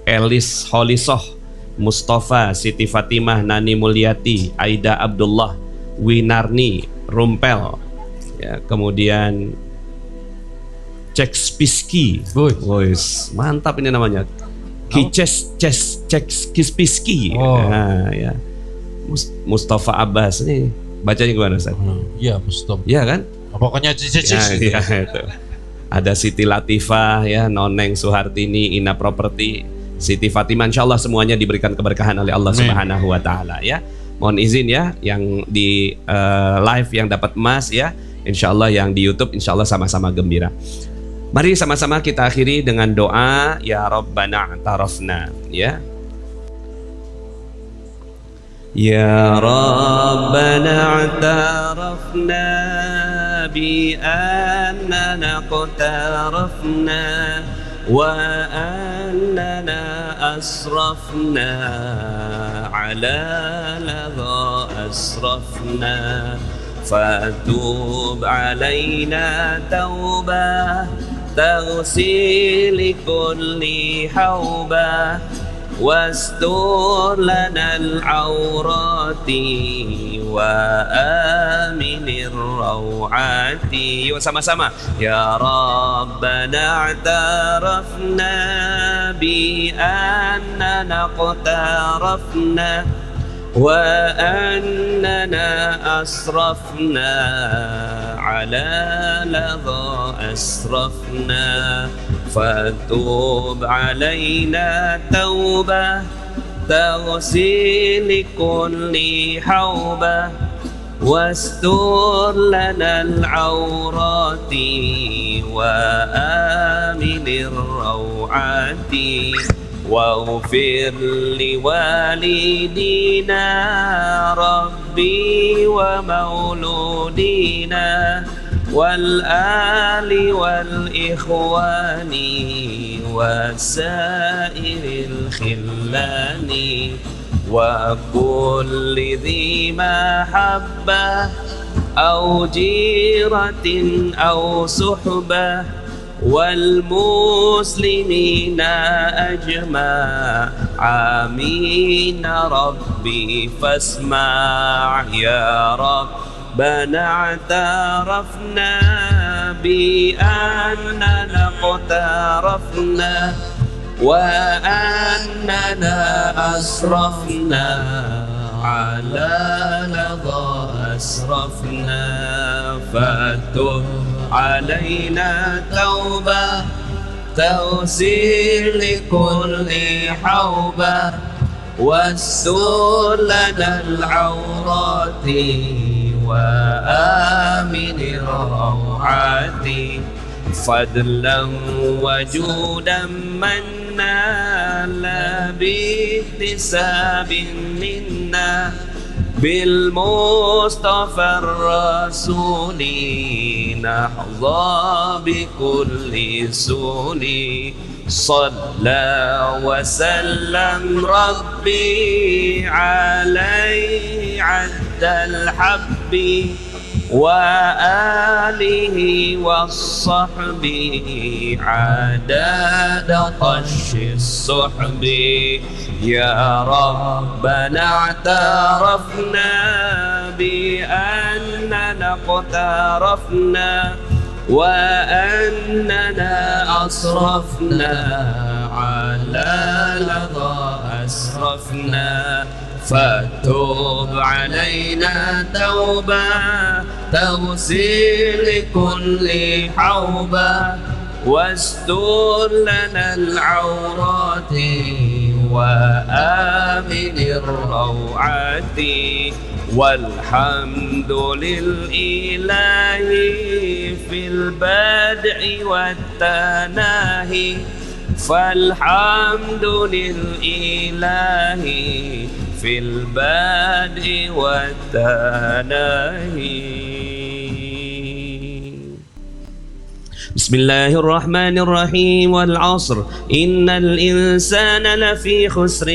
Elis Holisoh, Mustafa, Siti Fatimah, Nani Mulyati, Aida Abdullah, Winarni, Rumpel, ya, kemudian Cek Spiski, mantap ini namanya, Kispiski, nah, ya. Mustafa Abbas, ini bacanya gimana Ustaz? Iya Mustafa. Iya kan? Pokoknya ya, itu. Ada Siti Latifah, ya, Noneng Suhartini, Ina Property, Siti Fatimah, insya Allah semuanya diberikan keberkahan oleh Allah Subhanahu wa Ta'ala ya. Mohon izin ya, yang di live yang dapat emas ya, insya Allah yang di YouTube insya Allah sama-sama gembira. Mari sama-sama kita akhiri dengan doa ya Rabbana a'tarafna ya. Ya Rabbana a'tarafna bi annana qtarafna wa annana asrafna ala ladha asrafna fatub alaina taubah تغسل كل حوبة واستر لنا العورات وآمن الروعات. sama-sama ya Rabbana اعترفنا بأننا اقترفنا وأننا أسرفنا على لظى أسرفنا فتوب علينا توبة تغسل كل حوبة واستر لنا العورات وآمن الروعات واغفر لوالدينا ربي ومولودينا والآل والإخوان وسائر الخلان وكل ذي محبة أو جيرة أو صحبة والمسلمين أجمع آمين ربي فاسمع يا ربنا اعترفنا بأننا اقترفنا وأننا أسرفنا على لظى أسرفنا فتب علينا توبة تغسل لكل حوبة واستر لنا العورات وآمن الروعات فضلا وجودا منا لا باكتساب منا بالمصطفى الرسول نحظى بكل سول صلى وسلم ربي عليه عد الحب وآله والصحب عدد قش الصحب يا ربنا اعترفنا بأننا اقترفنا وأننا أسرفنا على لظى أسرفنا فتوب علينا توبة تغسل كل حوبة واستر لنا العورات وآمن الروعات والحمد للإله في البدء والتناهي فالحمد لله في البدء والتناهي. بسم الله الرحمن الرحيم والعصر إن الإنسان لفي خسر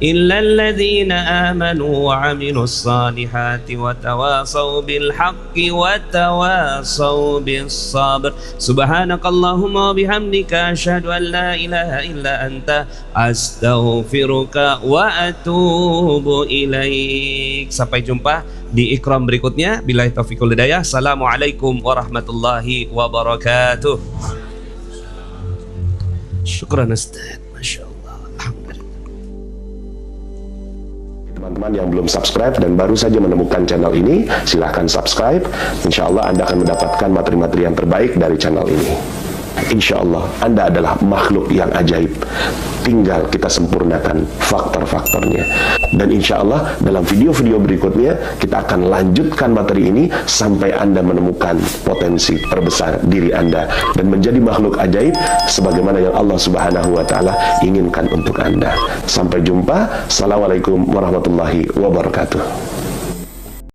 إلا الذين آمنوا وعملوا الصالحات وتواصوا بالحق وتواصوا بالصبر. سبحانك اللهم وبحمدك أشهد أن لا إله إلا أنت أستغفرك وأتوب إليك. Sampai jumpa di ikram berikutnya. Billahi taufiq wal hidayah. Assalamualaikum warahmatullahi wabarakatuh. Syukran Ustaz. Masya Allah. Alhamdulillah. Teman-teman yang belum subscribe dan baru saja menemukan channel ini, silahkan subscribe. Insya Allah Anda akan mendapatkan materi-materi yang terbaik dari channel ini. Insya Allah Anda adalah makhluk yang ajaib. Tinggal kita sempurnakan faktor-faktornya. Dan insya Allah dalam video-video berikutnya kita akan lanjutkan materi ini sampai Anda menemukan potensi terbesar diri Anda dan menjadi makhluk ajaib sebagaimana yang Allah Subhanahu wa Ta'ala inginkan untuk Anda. Sampai jumpa. Assalamualaikum warahmatullahi wabarakatuh.